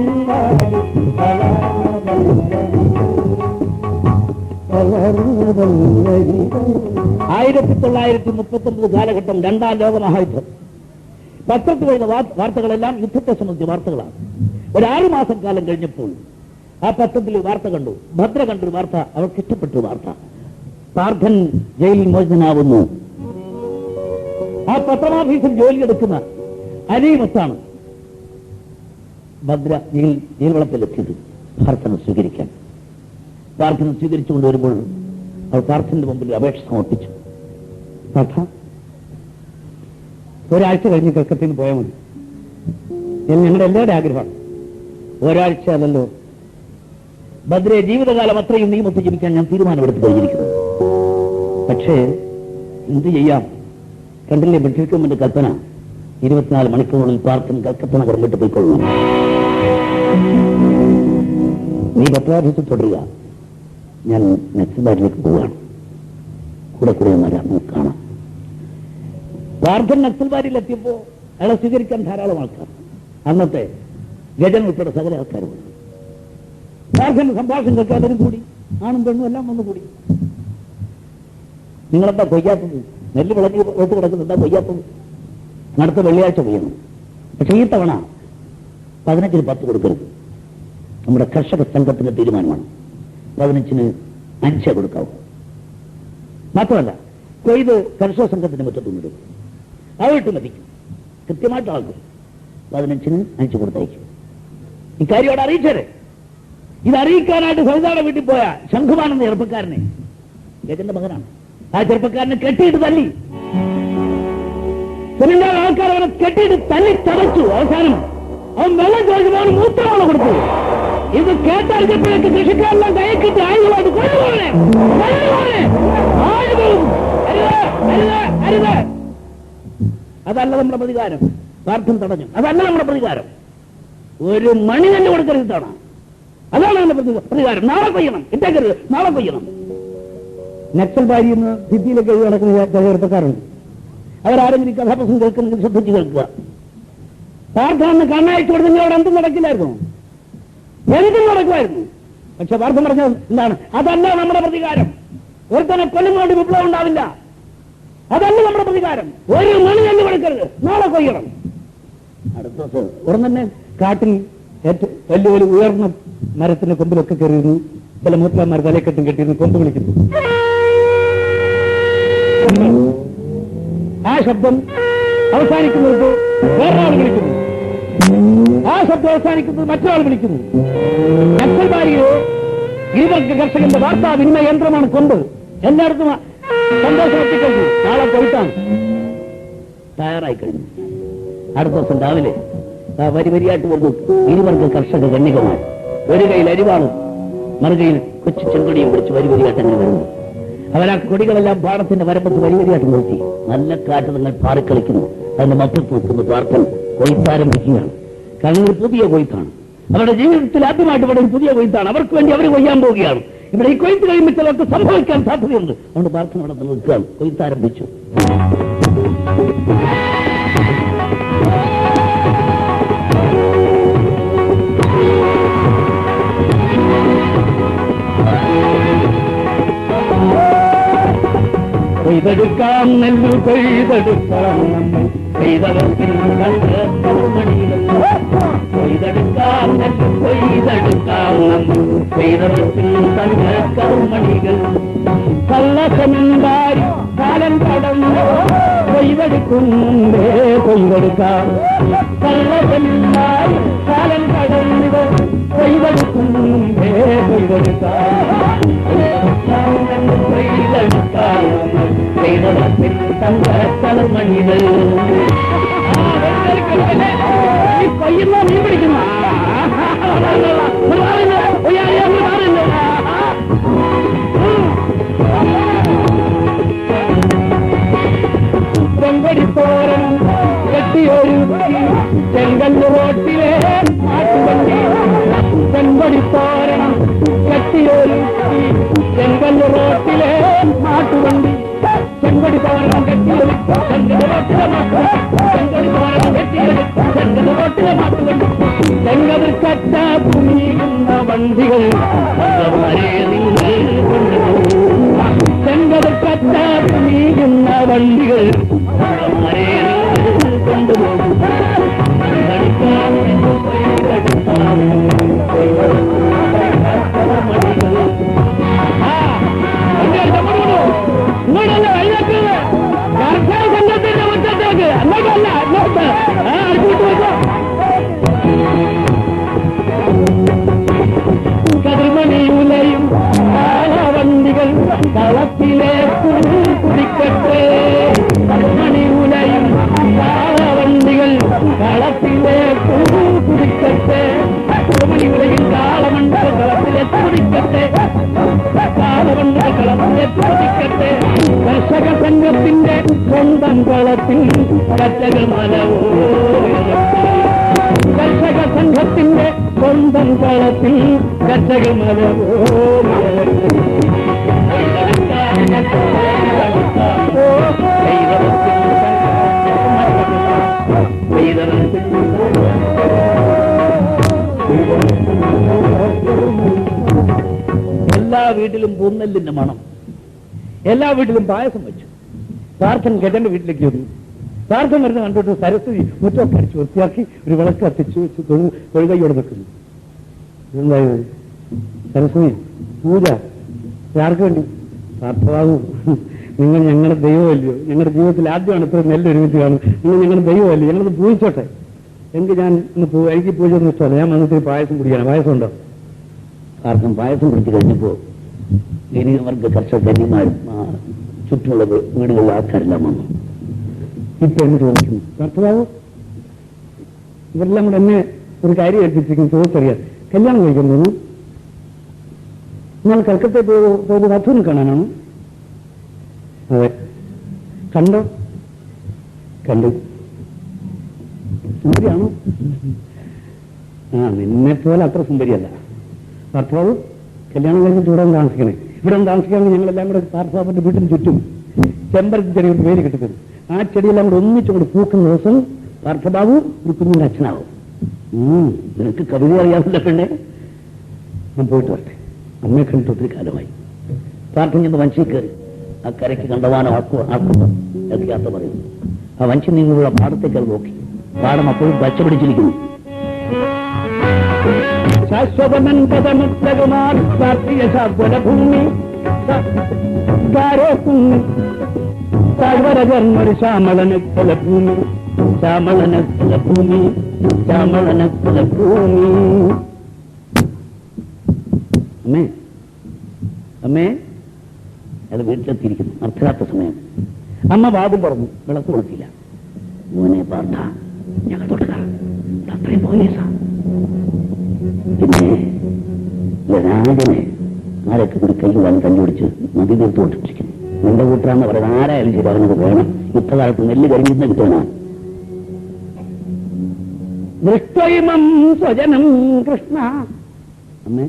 1939 കാലഘട്ടം, രണ്ടാം ലോകമഹായുദ്ധം. പത്രത്തിൽ വരുന്ന വാർത്തകളെല്ലാം യുദ്ധത്തെ സംബന്ധിച്ച വാർത്തകളാണ്. ഒരു 6 മാസം കാലം കഴിഞ്ഞപ്പോൾ ആ പത്രത്തിൽ വാർത്ത കണ്ടു, ഭദ്ര കണ്ടൊരു വാർത്ത, അവർക്ക് ഇഷ്ടപ്പെട്ടു വാർത്ത. പാർത്ഥൻ ജയിലിൽ മോചിതനാവുന്നു. ആ പത്രമാഫീസിൽ ജോലിയെടുക്കുന്ന അലീമത്താണ് ഭദ്ര ജയിൽ വളപ്പിലെത്തിയത് പാർത്ഥനെ സ്വീകരിക്കാൻ. പാർത്ഥനെ സ്വീകരിച്ചു കൊണ്ടുവരുമ്പോൾ അവർ പാർത്ഥന്റെ മുമ്പിൽ അപേക്ഷ സമർപ്പിച്ചു. പാർത്ഥ, ഒരാഴ്ച കഴിഞ്ഞ് കൽക്കത്തയിൽ നിന്ന് പോയാൽ മതി. ഞങ്ങളുടെ എല്ലാവരുടെ ആഗ്രഹമാണ്. ഒരാഴ്ച അല്ലല്ലോ ഭദ്രയെ ജീവിതകാലം അത്രയും നിയമത്തിൽ ജീവിക്കാൻ ഞാൻ തീരുമാനമെടുത്ത് കഴിഞ്ഞിരിക്കുന്നു. പക്ഷേ എന്ത് ചെയ്യാം? കണ്ടില്ലേ ബ്രിട്ടീഷ് ഗവൺമെന്റ് കൽപ്പന, 24 മണിക്കൂറിൽ പാർത്ഥൻ കൽക്കത്ത നഗരം വിട്ടു പോയിക്കൊള്ളണം. നീ പത്രാഫീസിൽ തുടരുക, ഞാൻ നക്സൽബാരിലേക്ക് പോവുകയാണ്. കൂടെ വരാം, നമുക്ക് കാണാം. പാർത്ഥൻ നക്സൽബാരിയിലെത്തിയപ്പോ അയാളെ സ്വീകരിക്കാൻ ധാരാളം ആൾക്കാർ, അന്നത്തെ ഗജൻ ഉൾപ്പെടെ സകല ആൾക്കാരും. പാർത്ഥന്റെ സംഭാഷണം കേൾക്കാത്തവരും കൂടി, ആണും പെണ്ണും എല്ലാം വന്നുകൂടി. നിങ്ങളെന്താ കൊയ്യാത്തത്? നെല്ല് വിളക്കി വെച്ച് കിടക്കുന്നത് എന്താ കൊയ്യാത്തത്? അടുത്ത വെള്ളിയാഴ്ച കൊയ്യണം. പക്ഷെ ഈ തവണ 15-ന് 10 കൊടുക്കരുത്. നമ്മുടെ കർഷക സംഘത്തിന്റെ തീരുമാനമാണ്. 15-ന് 5 കൊടുക്കാവൂ. മാത്രമല്ല കൊയ്ത് കർഷക സംഘത്തിന്റെ മുറ്റത്തുനിന്നിടും, അവയിട്ട് മതിക്കും. കൃത്യമായിട്ട് ആൾക്കും 15-ന് 5 കൊടുത്തയക്കും. ഇക്കാര്യം അവിടെ അറിയിച്ചേരെ. ഇതറിയിക്കാനായിട്ട് സൗദാടെ വീട്ടിൽ പോയ ശംഖുമാനെന്ന ചെറുപ്പക്കാരനെ, ഗജന്റെ മകനാണ്, ആ ചെറുപ്പക്കാരനെ കെട്ടിയിട്ട് തല്ലി. സെമിനാർ ആൾക്കാർ അവനെ കെട്ടിയിട്ട് തല്ലി ചതച്ചു. അവസാനം അവൻ വെള്ളം ചോദിച്ചപ്പോൾ മൂത്രമാണ് കൊടുത്തു. ഇത് കേട്ടറിഞ്ഞപ്പോഴേക്ക് കൃഷിക്കാരെല്ലാം കൈക്കിട്ട് ആയുധമായിട്ട് കൊണ്ടുപോകണേ, അരുത്. അതല്ല നമ്മുടെ പ്രതികാരം. പാർത്ഥൻ തടഞ്ഞു. അതല്ല നമ്മുടെ പ്രതികാരം. ഒരു മണി തന്നെ കൊടുക്കരുത് തവണ. അതാണ് നമ്മുടെ പ്രതികാരം. നാളെ കൊയ്യണം, ഇട്ടേക്കരുത്, നാളെ കൊയ്യണം. നക്സൽബാരി എന്ന് സിദ്ധിയിലൊക്കെ നടക്കുന്ന ചെറുപ്പക്കാരുണ്ട്. അവരാരെങ്കിലും കഥാപ്രസംഗം കേൾക്കുന്നത് ശ്രദ്ധിച്ചു കേൾക്കുക. പാർത്ഥനെ കണ്ണയച്ചു കൊടുത്തെങ്കിൽ അവിടെ എന്തും നടക്കില്ലായിരുന്നു, എന്തും നടക്കുമായിരുന്നു. പക്ഷെ പാർത്ഥൻ പറഞ്ഞത് എന്താണ്? അതല്ല നമ്മുടെ പ്രതികാരം. ഒരുത്തനെ കൊല്ലുന്നോണ്ട് വിപ്ലവം ഉണ്ടാവില്ല. അതല്ല നമ്മുടെ പ്രതികാരം. ഒരു മണി തന്നെ കൊടുക്കരുത്, നാളെ കൊയ്യണം. അടുത്ത ദിവസം ഉടൻ തന്നെ കാട്ടിൽ ഏറ്റവും വലിയ ഒരു ഉയർന്ന മരത്തിന്റെ കൊമ്പിലൊക്കെ കയറിയിരുന്നു. ചില മൂത്തമാർ തലക്കെട്ടും കെട്ടിയിരുന്നു, കൊമ്പ് വിളിക്കുന്നു. ആ ശബ്ദം അവസാനിക്കുന്നത് വേറൊരാൾ വിളിക്കുന്നു. ആ ശബ്ദം അവസാനിക്കുന്നത് മറ്റൊരാൾ വിളിക്കുന്നു. നക്സൽബാരിയോ ഇരുവർഗ കർഷകന്റെ വാർത്താവിനിമയ യന്ത്രമാണ് കൊമ്പ്. എല്ലായിടത്തും സന്തോഷം എത്തിക്കഴിഞ്ഞു. നാളെ കൊയ്ത്താണ്. തയ്യാറായി കഴിഞ്ഞു. അടുത്ത ദിവസം രാവിലെ വരി വരിയായിട്ട് വന്നു ഇരുവർഗ കർഷക ഗണ്ണികമാർ. ഒരു കയ്യിൽ അരിവാളും മറുകയിൽ കൊച്ചു ചെങ്കൊടിയും പിടിച്ച് വരി വരിയായിട്ട് അങ്ങനെ വരുന്നു. അവരാ കൊടികളെല്ലാം പാടത്തിന്റെ വരമ്പത്ത് വരി വരിയായിട്ട് നോക്കി. നല്ല കാറ്റ് നിങ്ങൾ പാറിക്കളിക്കുന്നു. അതിന്റെ മപ്പിൽ തൂക്കുന്നു. പ്രാർത്ഥന കൊയ്ത്താരംഭിക്കുകയാണ്. കാരണം ഒരു പുതിയ കൊയ്ത്താണ്. അവരുടെ ജീവിതത്തിൽ ആദ്യമായിട്ട് ഇവിടെ ഒരു പുതിയ കൊയ്ത്താണ്. അവർക്ക് വേണ്ടി അവർ കൊയ്യാൻ പോവുകയാണ്. ഇവിടെ ഈ കൊയ്ത്ത് കഴിയുമ്പോൾ ചിലർക്ക് സംഭവിക്കാൻ സാധ്യതയുണ്ട്. അതുകൊണ്ട് പ്രാർത്ഥന അവിടെ നിൽക്കുകയാണ്. കൊയ്ത്താരംഭിച്ചു. കൊയ്തെടുക്കാം നെല്ലു കൊയ്തെടുക്കാം നമ്മൾ കൊയ്തവർക്കിൽ കൊയ്തെടുക്കാം നെല്ലു കൊയ്തെടുക്കാം നമ്മൾ കൊയ്തവർക്കിൽ തങ്ക കറുമണികൾ കള്ളസമന്താരി കാലം കടന്നു കൊയ്തെടുക്കുന്നുണ്ടേ കൊയ്തെടുക്കാം കള്ളസമന്താരി കാലം കടന്നു കൊയ്തെടുക്കുന്നുണ്ടേ കൊയ്തെടുക്കാം കൊയ്തെടുക്കാം കൊയ്തവർക്കിൽ തങ്ക കറുമണികൾ കൊയ്യുന്ന മീൻ പിടിക്കുന്നു. ചെങ്കടിത്തോരണം കെട്ടിയൊരു ചെങ്കല്ല് റോട്ടിലെ മാട്ടുവണ്ടി. ചെങ്കടിത്തോരണം കെട്ടിയൊരു ചെങ്കല്ല് റോട്ടിലെ മാട്ടുവണ്ടി. ചെങ്കടി തോരണം കെട്ടിയൊരു ചെങ്കല്ല് റോട്ടിലെ മാട്ടുവണ്ടി. ചെങ്കടി തോരണം കെട്ടിയൊരു ചെങ്കല്ല് റോട്ടിലെ മാട്ടുവണ്ടി. ചെങ്കതിൽ കറ്റ പുനിയുന്ന വണ്ടികൾ നിങ്ങൾ കൊണ്ടുപോകും. ചെങ്കതിൽ കറ്റ പുനിയുന്ന വണ്ടികൾ കൊണ്ടുപോകും. ഇങ്ങോട്ടല്ല വഴിവെക്കുന്നത് കർഷക സംഘത്തിന്റെ മുറ്റത്തേക്ക്. അങ്ങോട്ടല്ല അങ്ങോട്ട് അടുത്തോട്ട് വെച്ചോ. കതിർമണിയുലയും വണ്ടികൾ കളത്തിലേക്ക് കുടിക്കട്ടെ. കതിർമണിയുലയും വണ്ടികൾ കളത്തിലേക്ക് കുടിക്കട്ടെ. കതിർമണിയുലയും കാളമണ്ഡൽ കളത്തിലേക്ക് കുടിക്കട്ടെ. കാളമണ്ഡൽ കളത്തിലേക്ക് കുടിക്കട്ടെ. കർഷക സംഘത്തിന്റെ സ്വന്തം കളത്തിൽ കർഷക മലവോ. കർഷക സംഘത്തിന്റെ സ്വന്തം കളത്തിൽ കർഷക മലവോ. എല്ലാ വീട്ടിലും പൂന്നെല്ലിന്റെ മണം. എല്ലാ വീട്ടിലും പായസം വെച്ചു. പ്രാർത്ഥന ഗജന്റെ വീട്ടിലേക്ക് വന്നു. പ്രാർത്ഥന വരുന്ന കണ്ടിട്ട് സരസ്വതി മുറ്റമൊക്കെ അടിച്ച് വൃത്തിയാക്കി ഒരു വിളക്ക് കത്തിച്ചു വെച്ച് തൊഴുകയോടെ നിൽക്കുന്നു. എന്തായത് സരസ്വതി പൂജ ആർക്ക് വേണ്ടി? പ്രാർത്ഥനാവും നിങ്ങൾ ഞങ്ങളുടെ ദൈവമല്ലയോ? ഞങ്ങളുടെ ജീവിതത്തിൽ ആദ്യമാണ് ഇത്ര നെല്ല് ഒരുമിച്ച് കാണും. നിങ്ങൾ ഞങ്ങളുടെ ദൈവമല്ലയോ? ഞങ്ങളത് പൂജിച്ചോട്ടെ. എങ്കിൽ ഞാൻ ഇന്ന് എനിക്ക് പൂജ ഒന്നും ഇഷ്ടമല്ല. ഞാൻ വന്നിട്ട് പായസം കുടിക്കണം. പായസം ഉണ്ടോ? ആർക്കും പായസം കുടിച്ച് കഴിഞ്ഞപ്പോ ഗരീബർക്ക് കർഷക കന്യമാരും ചുറ്റുമുള്ള വീടുകളിലെ ആൾക്കാരെല്ലാം വന്നു. ഇപ്പൊ എന്ന് ചോദിക്കുന്നു, കർത്താവ് ഇവരെല്ലാം കൂടെ എന്നെ ഒരു കാര്യം ഏൽപ്പിച്ചിരിക്കുന്നു. ചോദിച്ചറിയാം, കല്യാണം കഴിക്കുന്നു. നിങ്ങൾ കൽക്കത്ത പോയത് വധുവിനെ കാണാനാണോ? അതെ. കണ്ടോ? കണ്ടു. സുന്ദരിയാണോ? നിന്നെ പോലെ അത്ര സുന്ദരിയല്ല. ഭർത്താവ് കല്യാണം കഴിഞ്ഞിട്ട് ഇവിടെ താമസിക്കണേ. ഇവിടെ താമസിക്കാമെങ്കിൽ ഞങ്ങളെല്ലാം കൂടെ പാർസാബിന്റെ വീട്ടിന് ചുറ്റും ചെമ്പരത്തി ചെടിയുടെ പേര് കിട്ടുന്നത്. ആ ചെടിയെല്ലാം കൂടെ ഒന്നിച്ചുകൊണ്ട് പൂക്കുന്ന ദിവസം പാർത്ഥബാബു ഒരു കുഞ്ഞിന്റെ അച്ഛനാവും. നിനക്ക് കവിത അറിയാവില്ല പെണ്ണെ. ഞാൻ പോയിട്ട് വരട്ടെ. അമ്മയെ കണ്ടിട്ട് ഒത്തിരി കാലമായി. പാർത്ഥം ചെന്ന് വഞ്ചി കയറി ആ കരയ്ക്ക് കണ്ടവാനോ ആക്കുന്നു എന്നൊക്കെ യാത്ര പറയുന്നു. ആ വഞ്ചി നീങ്ങുള്ള പാടത്തേക്കാൾ നോക്കി. പാടം അപ്പോഴും പച്ച പിടിച്ചിരിക്കുന്നു. ശാശ്വതമൻപദമുക്തകുമാർ സാത്വിക സാത്വരഭൂമി താഴ്വരകർമ്മൊരു ശ്യാമളനക്കുല ഭൂമി. ശ്യാമളനക്കുല ഭൂമി. ശ്യാമളനക്കുല ഭൂമി. അമ്മേ അമ്മേ അത് വീട്ടിലെത്തിയിരിക്കുന്നു. അർദ്ധരാത്ര സമയം. അമ്മ വാതിൽ പറഞ്ഞു. വിളക്ക് കൊടുത്തില്ല. മോനെ പാർത്ത ഞങ്ങൾ തൊട്ടുക, അത്രയും പോലീസാ. പിന്നെ രാജനെ ആരൊക്കെ കൂടി കൈ വാങ്ങി കണ്ടുപിടിച്ച് നദി തീർത്തുകൊണ്ടിരിക്കുന്നു. നിന്റെ കൂട്ടാന്ന് പറയുന്നത് ആരായാലും ശരി അവനത് വേണം. യുദ്ധകാലത്ത് നെല്ല് കഴിഞ്ഞിരുന്ന കിട്ടണം. ദൃഷ്ടൈമം സ്വജനം കൃഷ്ണ. അമ്മേ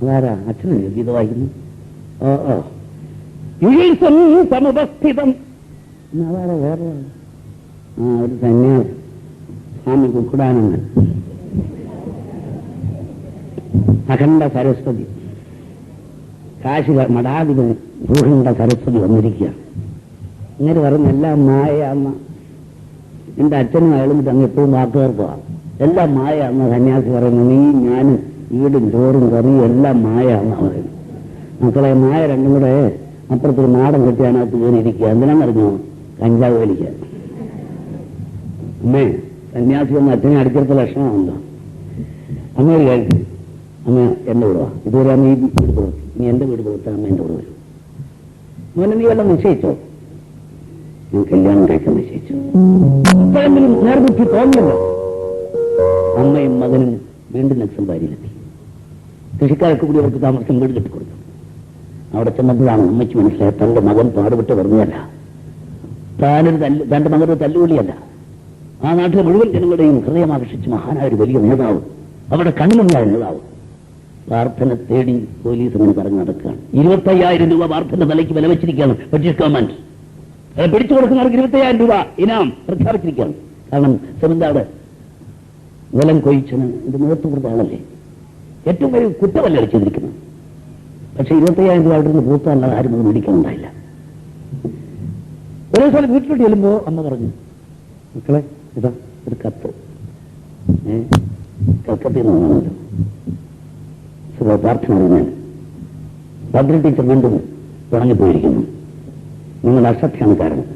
അതാരാ? അച്ഛന് ഗീത വായിക്കുന്നു. ഓ യുഗീസം സമുപസ്ഥിതം. അതാരാ? വേറെ ഒരു സന്യാസി, സ്വാമി കുക്കുടാനന്ദൻ. അഖണ്ഡ സരസ്വതി, കാശി മഠാധിപതി ഭൂഖണ്ഡ സരസ്വതി വന്നിരിക്കുക. ഇങ്ങനെ പറഞ്ഞ എല്ലാം മായാന്ന. എന്റെ അച്ഛനും അയാളും അങ്ങ് എപ്പോഴും വാക്കുകേർക്കുക. എല്ലാം മായാന്ന സന്യാസി പറയുന്നു. നീ ഞാനും വീടും ചോറും കറിയും എല്ലാം മായാന്ന പറയുന്നു. മക്കളെ, മായ രണ്ടും കൂടെ അപ്പുറത്തൊരു നാടൻ കെട്ടി അതിനകത്ത് കയറിയിരിക്കുക. എന്തിനാണെന്നറിഞ്ഞോ? കഞ്ചാവ് വലിക്കാൻ. അമ്മേ, സന്യാസി ഒന്ന് അച്ഛനെ അടിച്ചെടുത്ത ലക്ഷണമാണല്ലോ. അമ്മയൊരു കാര്യം, അമ്മ എന്റെ വീട് വാ. ഇതുവരെ അമ്മ ഈ വീട് പ്രവർത്തി, നീ എന്റെ വീട് പ്രവർത്താൻ അമ്മ എന്റെ വീട് വരും. മോനെ നീ വല്ലതും നിശ്ചയിച്ചോ? ഞാൻ കല്യാണം കഴിക്കാൻ നിശ്ചയിച്ചു. ഇപ്പോഴെങ്കിലും നേർബുദ്ധി തോന്നില്ല. അമ്മയും മകനും വീണ്ടും നക്സൽബാരിയിലെത്തി. കൃഷിക്കാർക്ക് കൂടി അവർക്ക് താമസം വീട് കെട്ടിക്കൊടുത്തു. അവിടെ ചെന്നപ്പോഴാണ് അമ്മയ്ക്ക് മനസ്സിലായത് തന്റെ മകൻ പാടുപെട്ട് വെറുതെയല്ല, തന്റെ മകനൊരു തല്ലുകൊള്ളിയല്ല. ആ നാട്ടിലെ മുഴുവൻ ജനങ്ങളുടെയും ഹൃദയം ആകർഷിച്ച് മഹാനായ ഒരു വലിയ നേതാവ്, അവിടെ കണ്ണിലുണ്ടായ നേതാവ്. പ്രാർത്ഥന തേടി പോലീസ് അങ്ങനെ പറഞ്ഞു നടക്കുകയാണ്. 25,000 രൂപ പ്രാർത്ഥന തലയ്ക്ക് വില വെച്ചിരിക്കുകയാണ് ബ്രിട്ടീഷ് ഗവൺമെന്റ്. അത് പിടിച്ചു കൊടുക്കുന്നവർക്ക് 25,000 രൂപ ഇനാം പ്രഖ്യാപിച്ചിരിക്കുകയാണ്. കാരണം സെമിന്താട് നിലം കൊയിച്ചന് ഇത് മുഖത്ത് കൊടുത്ത ആളല്ലേ, ഏറ്റവും വലിയ കുറ്റമല്ല ചെയ്തിരിക്കുന്നത്. പക്ഷെ 25,000 രൂപ അവിടെ നിന്ന് പൂത്തല്ലാതെ ആരും അത് മേടിക്കാനുണ്ടായില്ല. ഒരേ സ്ഥലം വീട്ടിലോട്ട് ചെല്ലുമ്പോ അമ്മ പറഞ്ഞു, മക്കളെ ഇതാ ഒരു കത്ത്, കൽക്കത്തയിൽ നിന്ന് വന്നാണല്ലോ, പ്രാർത്ഥന അറിഞ്ഞാൽ ഭദ്ര ടീച്ചർ വീണ്ടും തുടങ്ങിപ്പോയിരിക്കുന്നു. നിങ്ങളുടെ അശ്രദ്ധയാണ് കാരണം.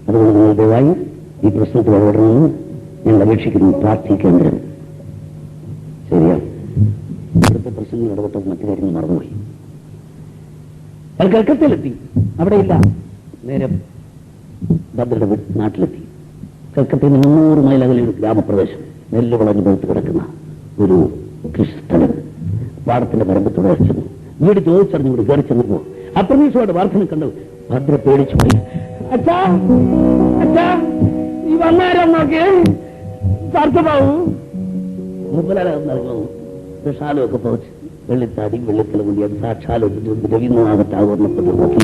അതുകൊണ്ട് നിങ്ങൾ ദയവായി ഈ പ്രശ്നത്തിൽ ഇടപെടണമെന്ന് ഞങ്ങൾ അപേക്ഷിക്കുന്നു. പ്രാർത്ഥിക്കേണ്ടത് ശരിയാണ്. ഇവിടുത്തെ പ്രശ്നങ്ങൾ ഇടപെട്ടത് മറ്റു കാര്യങ്ങൾ മറന്നുപോയി. അത് കൽക്കത്തയിലെത്തി. അവിടെയില്ല, നേരെ ഭദ്രയുടെ നാട്ടിലെത്തി. കൽക്കത്തയിൽ നിന്ന് 300 മൈൽ അകലെ ഒരു ഗ്രാമപ്രദേശം, നെല്ല് വളഞ്ഞു പോയിട്ട് കിടക്കുന്ന ഒരു കൃഷിസ്ഥലം. പാടത്തിന്റെ പരമ്പത്തോടെ ചെന്നു. വീട് ചോദിച്ചറിഞ്ഞു കൂടി കയറി ചെന്നപ്പോ അപ്രതീക്ഷയോടെ പ്രാർത്ഥന കണ്ടു. ഭദ്ര പേടിച്ചു പോയി. അച്ഛാ അച്ഛാ ഈ വന്നാരോ നോക്കിയേ പാർത്ഥമാവൂ. മുമ്പലാകുന്നു ഷാലൊക്കെ പോച്ച് വെള്ളിത്താടി വെള്ളിത്തല കൂടി അത് സാക്ഷാൽ രവീന്ദ്രനാഥട്ടാവർണ്ണപ്പെട്ടു നോക്കി.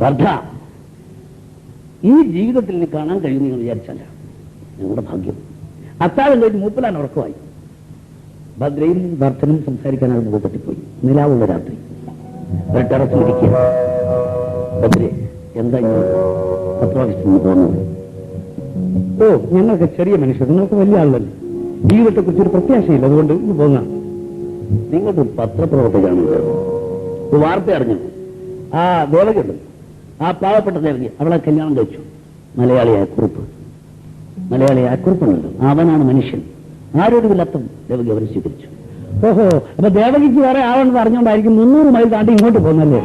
പാർത്ഥ, ഈ ജീവിതത്തിൽ നീ കാണാൻ കഴിയുമെന്ന് വിചാരിച്ചല്ല, ഞങ്ങളുടെ ഭാഗ്യം. അത്താഴം കഴിഞ്ഞ് മൂപ്പലാൻ ഉറക്കമായി. ഭദ്രയും ഭർത്തനും സംസാരിക്കാനാണ് മുഖത്തെത്തിപ്പോയി. നിലാവുള്ള രാത്രി ഒരു ടെറസിലിരിക്കുക. ഭദ്രേ, എന്താ പത്രോഫീസിൽ നിന്ന് പോകുന്നത്? ഓ, ഞങ്ങൾക്ക് ചെറിയ മനുഷ്യർ, നിങ്ങൾക്ക് വലിയ ആളല്ലേ, ജീവിതത്തെ കുറിച്ചൊരു പ്രത്യാശയില്ല, അതുകൊണ്ട് ഇന്ന് പോകാം. നിങ്ങൾക്ക് പത്രപ്രവർത്തകയാണല്ലോ, വാർത്ത അറിഞ്ഞു. ആ ദേവകയുണ്ട്, ആ പാവപ്പെട്ട ദേവകി, അവളെ കല്യാണം കഴിച്ചു. മലയാളിയായ കുറിപ്പുണ്ടല്ലോ, അവനാണ് മനുഷ്യൻ. ആരോടുമില്ലാത്ത ദേവകി അവരെ സ്വീകരിച്ചു. ഓഹോ, അപ്പൊ ദേവകിക്ക് വേറെ ആളെന്ന് അറിഞ്ഞുകൊണ്ടായിരിക്കും 300 മൈൽ താണ്ടി ഇങ്ങോട്ട് പോകുന്നല്ലേ?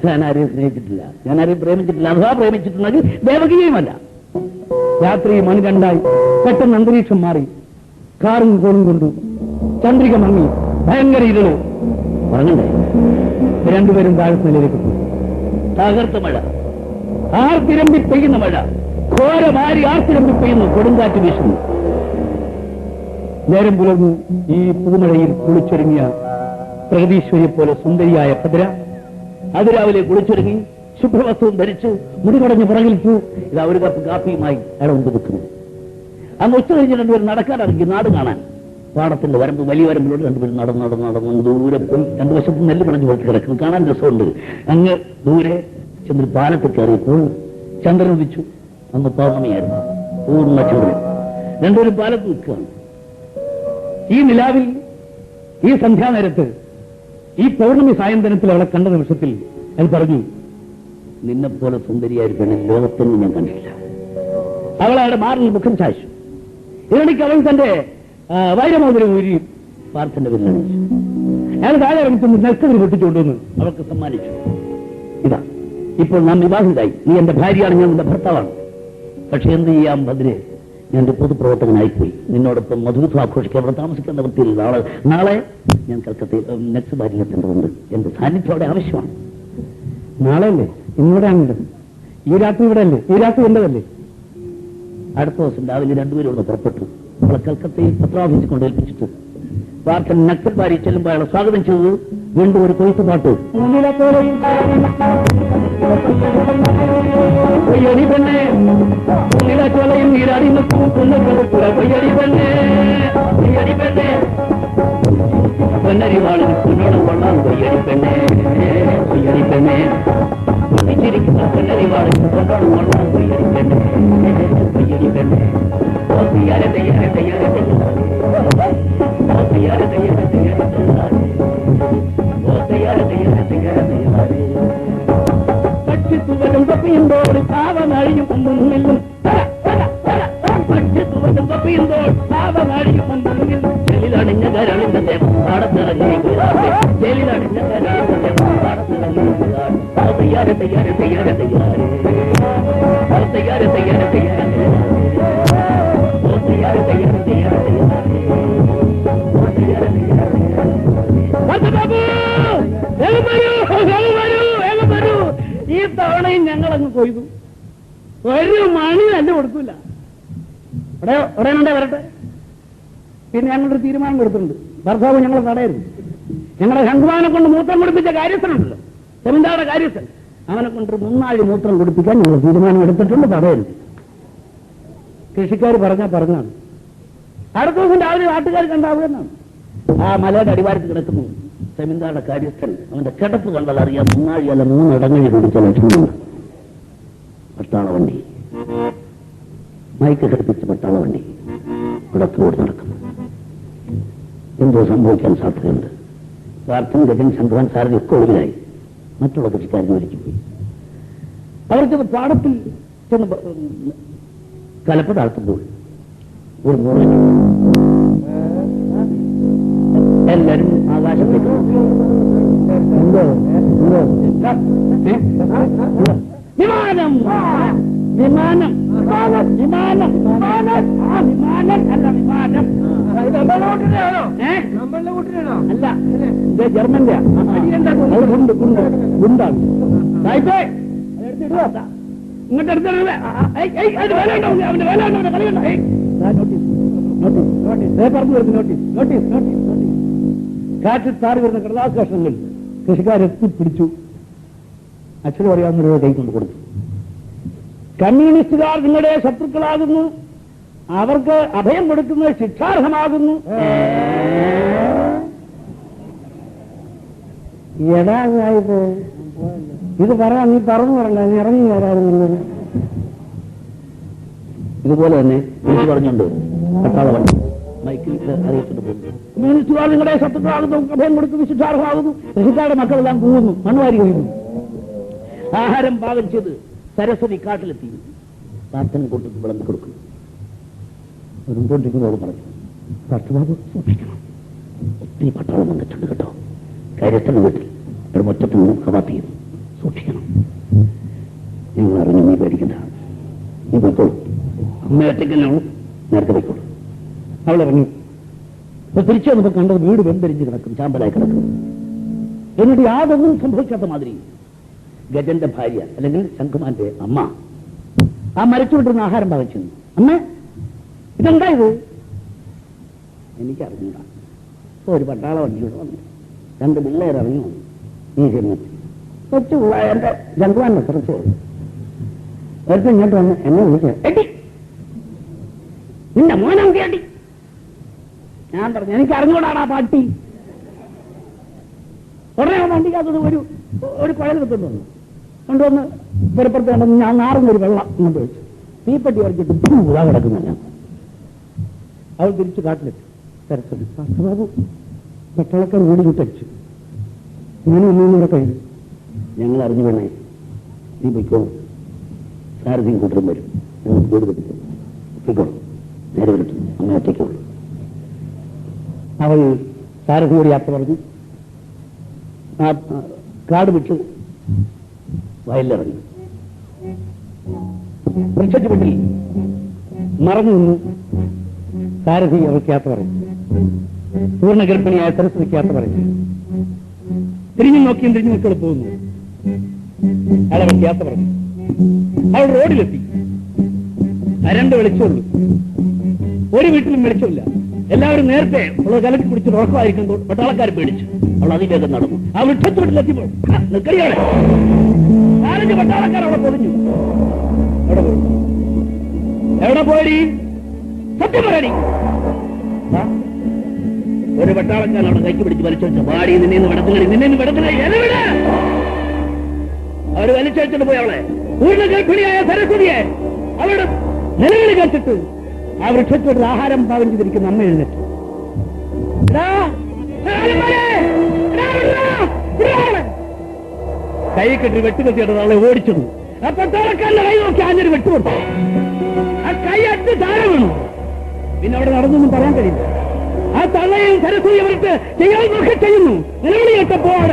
ഞാൻ ആരെയും സ്നേഹിച്ചിട്ടില്ല, ഞാൻ ആരെയും പ്രേമിച്ചിട്ടില്ല. അഥവാ പ്രേമിച്ചിട്ടുണ്ടെങ്കിൽ ദേവകിയുമല്ല. രാത്രി മണി 2 പെട്ടെന്ന് അന്തരീക്ഷം മാറി. കാറും കോളും കൊണ്ടു ചന്ദ്രിക മങ്ങി, ഭയങ്കര ഇരുള്. പറഞ്ഞണ്ടേ, രണ്ടുപേരും താഴത്തെ നിലയിലേക്ക് പോയി. തകർത്ത മഴ, ആർത്തിരമ്പി പെയ്യുന്ന മഴ, ഘോരമാരി ആർത്തിരമ്പി പെയ്യുന്നു, കൊടുങ്കാറ്റ് വീശുന്നു. നേരം പുലർന്നു. ഈ പുതുമഴയിൽ കുളിച്ചൊരുങ്ങിയ പ്രഗതീശ്വരിയെ പോലെ സുന്ദരിയായ ഭദ്ര അതിരാവിലെ കുളിച്ചൊരുങ്ങി ശുഭ്രവസ്ത്രവും ധരിച്ച് മുടി കടഞ്ഞ് പുറകിലിട്ടു. ഇതാ ഒരു കപ്പ് കാപ്പിയുമായി അയാൾ മുമ്പ് നിൽക്കുന്നു. അന്ന് ഉച്ച കഴിഞ്ഞ് രണ്ടുപേരും നടക്കാനിറങ്ങി നാട് കാണാൻ. പാടത്തിന്റെ വരമ്പ്, വലിയ വരമ്പിലോട്ട് രണ്ടുപേരും നടന്ന് ദൂരെ പോയി. രണ്ടു വശത്തും നെല്ല് പണഞ്ഞു പോയി കിടക്കുന്നു, കാണാൻ രസമുണ്ട്. അങ്ങ് ദൂരെ ചന്ദ്രൻ പാലത്തിൽ കയറിയപ്പോൾ ചന്ദ്രൻ ഉദിച്ചു. അന്ന് പൗർണമിയായിരുന്നു, പൂർണ്ണ ചന്ദ്രൻ. രണ്ടുപേരും പാലത്ത് നിൽക്കുകയാണ്. ഈ നിലാവിൽ, ഈ സന്ധ്യാനേരത്ത്, ഈ പൗർണമി സായന്തനത്തിൽ അവളെ കണ്ട നിമിഷത്തിൽ അത് പറഞ്ഞു, നിന്നെപ്പോലെ സുന്ദരിയായിരിക്കണം ലോകത്തൊന്നും ഞാൻ കണ്ടിട്ടില്ല. അവൾ അയാളുടെ മാറിൽ മുഖം ചായച്ചു. ഇതിനിടയ്ക്ക് അവൾ തന്റെ വൈരമോതിരം ഊരി പാർത്ഥന്റെ വില്ലണിച്ചു. അയാൾ താഴെ ഇറങ്ങിച്ചെന്ന് നെൽക്കതിൽ പൊട്ടിച്ചുകൊണ്ടുവന്ന് അവൾക്ക് സമ്മാനിച്ചു. ഇതാ ഇപ്പോൾ നാം വിവാഹിതായി. നീ എന്റെ ഭാര്യയാണ്, ഞാൻ നിന്റെ ഭർത്താവാണ്. പക്ഷെ എന്ത് ചെയ്യാം ഭദ്രേ, ഞാൻ ഒരു പൊതുപ്രവർത്തകനായിപ്പോയി. നിന്നോടൊപ്പം മധുവിധം ആഘോഷിക്കാൻ അവിടെ താമസിക്കേണ്ട വൃത്തിയിൽ നാളെ ഞാൻ കൽക്കത്തയിൽ നക്സബാരിലെത്തേണ്ടതുണ്ട്. എന്റെ സാന്നിധ്യം അവിടെ ആവശ്യമാണ്. നാളെ അല്ലേ? ഇന്നിവിടെയാണല്ലോ. ഈ രാത്രി ഇവിടെ അല്ലേ? ഈ രാത്രി എന്റെതല്ലേ? അടുത്ത ദിവസം രാവിലെ രണ്ടുപേരും ഒന്ന് പുറപ്പെട്ടു. അവളെ കൽക്കത്തയിൽ പത്രാഫീസിൽ കൊണ്ട് ഏൽപ്പിച്ചിട്ട് പാർട്ടൻ നക്സൽബാരി ചെല്ലുമ്പോൾ അയാളെ സ്വാഗതം ചെയ്തത് വീണ്ടും ഒരു കൊയ്ത്ത് പാട്ട്. പൊയ്യടി പെണ്ണെ ചോലയും നീരാടി പൊയ്യടി പെണ്ണെ പൊയ്യടി പെണ്ണെ പൊന്നരിവാളിൽ പൊന്നോളം കൊള്ളാം. പൊയ്യടി പെണ്ണെ പൊയ്യടി പെണ്ണെ പൊന്നിച്ചിരിക്കുന്ന പൊന്നരിവാളിൽ പൊന്നോളം കൊള്ളാം. പൊയ്യടി പെണ്ണെ പൊയ്യടി പെണ്ണെ തയ്യാറെ തയ്യാറെ തയ്യാറെ തയ്യാറെ തയ്യാറെ തയ്യാറെ തയ്യാറെ തയ്യാറെ പക്ഷിത്തുവരും തപ്പിയുമ്പോൾ പാവനാഴിയും ഒന്നും പക്ഷിത്തുവരും തപ്പിയുമ്പോൾ പാവനാഴിയും ഒന്നും ചെലിലണിഞ്ഞ കരളിന്റെ ദേവം പാടത്തിറങ്ങി ചെലിലണിഞ്ഞ കരളിന്റെ ദേവം പാടത്തിറങ്ങി തയ്യാറെ തയ്യാറെ തയ്യാറെ തയ്യാറെ തയ്യാറെ തയ്യാറെ തയ്യാറെ തയ്യാറെ തയ്യാറെ തയ്യാറെ. ഈ തവണയും ഞങ്ങളങ്ങ് കൊയ്തു. ഒരു മണി തന്നെ കൊടുക്കൂല. ഉടനെ വരട്ടെ. പിന്നെ ഞങ്ങളൊരു തീരുമാനം കൊടുത്തിട്ടുണ്ട്. ഭർത്താവ് ഞങ്ങൾ തടയരുത്. ഞങ്ങളെ ശംഖുമാനെ കൊണ്ട് മൂത്രം കുടിപ്പിച്ച കാര്യസ്ഥനുണ്ടല്ലോ, സെമിന്താറുടെ കാര്യസ്ഥൻ, അവനെ കൊണ്ട് 3 നാഴി മൂത്രം കുടിപ്പിക്കാൻ ഞങ്ങൾ തീരുമാനം എടുത്തിട്ടുണ്ട്. തടയരുത്. കൃഷിക്കാർ പറഞ്ഞാണ്. അടുത്ത ദിവസം രാവിലെ നാട്ടുകാർ കണ്ടാവുക എന്നാണ്. ആ മലയുടെ അടിവാരത്ത് കിടക്കുന്നു സെമിന്താറുടെ കാര്യസ്ഥൻ. അവന്റെ കിടപ്പ് കണ്ടാൽ അറിയാം 3 നാഴി അല്ല 3 ഇടങ്ങഴി കുടിച്ച ലക്ഷ്മണ. പട്ടാള വണ്ടി, മയക്ക് ഘടിപ്പിച്ച പട്ടാള വണ്ടി ഇടത്തോട് നടക്കുന്നു. എന്തോ സംഭവിക്കാൻ സാധ്യതയുണ്ട്. പ്രാർത്ഥന ഗജൻ ശംഖുവാൻ സാരഥി ഒക്കെ ഒളിവിലായി. മറ്റുള്ള കൃഷിക്കാർ ജോലിക്ക് പോയി. അവർക്ക് പാടത്തിൽ ചെന്ന് കലപ്പ താഴ്ത്തുമ്പോൾ ഒരു മുറി എല്ലാരും ആകാശത്തേക്ക് വിമാനം വിമാനം വിമാനം വിമാനം അല്ല വിമാനം അല്ല, ഇത് ജർമ്മന്റെ ഗുണ്ടാണ്. ഇങ്ങോട്ട് എടുത്തിട്ട് പറഞ്ഞു വരുന്നു. Notice notice notice notice. കാറ്റിൽ താറി വരുന്ന കടലാസ് കഷ്ണങ്ങൾ കൃഷിക്കാരെത്തി പിടിച്ചു. അച്ഛനും അറിയാവുന്നവരുടെ കൈ കൊണ്ട് കൊടുത്തു. കമ്മ്യൂണിസ്റ്റുകാർ നിങ്ങളുടെ ശത്രുക്കളാകുന്നു, അവർക്ക് അഭയം കൊടുക്കുന്നത് ശിക്ഷാർഹമാകുന്നു. എടാത് ഇത് പറയാൻ നീ പറഞ്ഞു പറഞ്ഞ നീ ഇറങ്ങി വരാറുണ്ട്. ഇതുപോലെ തന്നെ വിളിച്ചു പറഞ്ഞുണ്ട് പട്ടാള വണ്ടി മൈക്കിൽ അറിയിച്ചിട്ട് പോകുന്നു. കമ്മ്യൂണിസ്റ്റുകാർ നിങ്ങളുടെ ശത്രുക്കളാകുന്നു, അഭയം കൊടുക്കുന്നത് ശിക്ഷാർഹമാകുന്നു. കൃഷിക്കാരുടെ മക്കളെല്ലാം പോകുന്നു, മണ്ണുവാരി കൊയ്യുന്നു. ആഹാരം പാകം ചെയ്ത് സരസ്വതി കാട്ടിലെത്തി. പ്രാർത്ഥന കൂട്ടത്തിൽ വിളമ്പി കൊടുക്കുന്നു. വരുമ്പോണ്ടിരിക്കുന്നവർ പറഞ്ഞു, ഭർത്താവ് സൂക്ഷിക്കണം, ഒത്തിരി പട്ടാളം വന്നിട്ടുണ്ട് കേട്ടോ. കാര്യസ്ഥന്റെ വീട്ടിൽ ഒരു മുറ്റത്ത് നിന്നും കവാത്ത് ചെയ്യുന്നു, സൂക്ഷിക്കണം. ഞങ്ങൾ അറിഞ്ഞു, നീ പേടിക്കണ്ട, നീ പോയിക്കോളൂ. അമ്മ ഒറ്റയ്ക്കല്ലാണ്, നേരത്തെ പോയിക്കോളൂ. അവളിറങ്ങി. അപ്പൊ തിരിച്ചു വന്നപ്പോൾ കണ്ടത് വീട് വെമ്പരിഞ്ഞ് കിടക്കും, ചാമ്പലായി കിടക്കും. എന്നിട്ട് യാതൊന്നും സംഭവിക്കാത്ത മാതിരി ഗജന്റെ ഭാര്യ അല്ലെങ്കിൽ ശംഖുമാന്റെ അമ്മ ആ മരച്ചുവിട്ടിരുന്ന ആഹാരം പാകിച്ചു. അമ്മേ, ഇതെന്താ ഇത്? എനിക്കറിഞ്ഞൂടാ. ഇപ്പൊ ഒരു പട്ടാള വണ്ടിയോട് വന്നു, 2 പിള്ളേർ ഇറങ്ങി വന്നു. നീ ചെന്നിട്ട് കൊച്ചു എന്റെ ശംഖുമാനെ കുറച്ച് നേരത്തെ ഇങ്ങോട്ട് വന്ന് എന്നെ വിളിക്കുക, എട്ടി നിന്റെ മോനം കേട്ടി. ഞാൻ പറഞ്ഞു, എനിക്ക് അറിഞ്ഞൂടാടാ പാട്ടി. ഉടനെ വണ്ടിക്കകത്തത് ഒരു കുഴൽ എടുത്തോണ്ട് വന്നു. കൊണ്ടുവന്ന് പുറപ്പുറത്ത് കണ്ടെന്ന് ഞാൻ നാറുന്നൊരു വെള്ളം ഇങ്ങോട്ട് വെച്ചു. തീപ്പെട്ടി വരച്ചിട്ട് ഇതാ കിടക്കുന്നില്ല. അവൾ തിരിച്ചു കാട്ടിലെത്തി. സരസ്വതി ബാബു പട്ടാളക്കാർ വീട് ചുട്ടടിച്ചു. ഇങ്ങനെ ഒന്നും കഴിഞ്ഞു. ഞങ്ങൾ അറിഞ്ഞു വേണേ, നീ പൊയ്ക്കോളും, സാരഥിയും കൂട്ടരും വരും, ഞങ്ങൾ വീട് കെട്ടിക്കും, പൊയ്ക്കോളും, നേരെ വരട്ടെ, അമ്മ ഒറ്റയ്ക്കുള്ളൂ. അവൾ സാരഥിയോട് യാത്ര പറഞ്ഞു. ആ കാട് വിട്ട് വയലിലിറങ്ങി. വൃക്ഷച്ചുവട്ടിൽ മറന്നു നിന്ന് സാരഥി അവർക്ക് യാത്ര പറഞ്ഞു. പൂർണ്ണ ഗർഭിണിയായ സരസ്വതിക്ക് യാത്ര പറഞ്ഞു. തിരിഞ്ഞു നോക്കിയും തിരിഞ്ഞു നോക്കിയോടെ പോകുന്നു. അയാൾ അവർക്ക് യാത്ര പറഞ്ഞു. അവൾ റോഡിലെത്തി. രണ്ട് വെളിച്ചമുള്ളൂ. ഒരു വീട്ടിലും വെളിച്ചമില്ല. എല്ലാവരും നേരത്തെ ഉള്ള കലക്കി കുടിച്ച് ഉറക്കമായിരിക്കും. പട്ടാളക്കാർ പേടിച്ചു. അവൾ അതിവേഗം നടന്നു. ആ വൃക്ഷച്ചുവട്ടിലെത്തിയപ്പോൾ നിൽക്കറിയാണ് 4-5 പട്ടാളക്കാർ അവിടെ പൊതിഞ്ഞു. എവിടെ പോയി? എവിടെ പോയി? സത്യം പറയടി. ഒരു പട്ടാളക്കാരൻ അവിടെ കൈക്ക് പിടിച്ച് വലിച്ചു വെച്ച വാടി നിന്നെ വിടത്തില്ല. അവര് വലിച്ചടിച്ചിട്ട് പോയി അവളെ. പൂർണ്ണ ഗർഭിണിയായ സരസ്വതിയെ അവരുടെ നിലവിളി കേട്ടിട്ട് ആ വൃക്ഷത്തോട് ആഹാരം പാകം ചെയ്തിരിക്കുന്ന അമ്മ എഴുന്നേറ്റ്. കൈ കെട്ടി വെട്ടുകെട്ടിയിട്ട് അവളെ ഓടിച്ചത്. ആ പട്ടാളക്കാരന്റെ കൈ നോക്കി ആഞ്ഞൊരു വെട്ടുകൊടുത്തു. ആ കൈ അറ്റ് താഴെ വീണു. പിന്നെ അവിടെ നടന്നൊന്നും പറയാൻ കഴിയില്ല. ആ തള്ളയും സരസ്വതി അവർക്ക് ചെയ്യാനൊക്കെ ചെയ്യുന്നു. നിലവിളി കേട്ടപ്പോൾ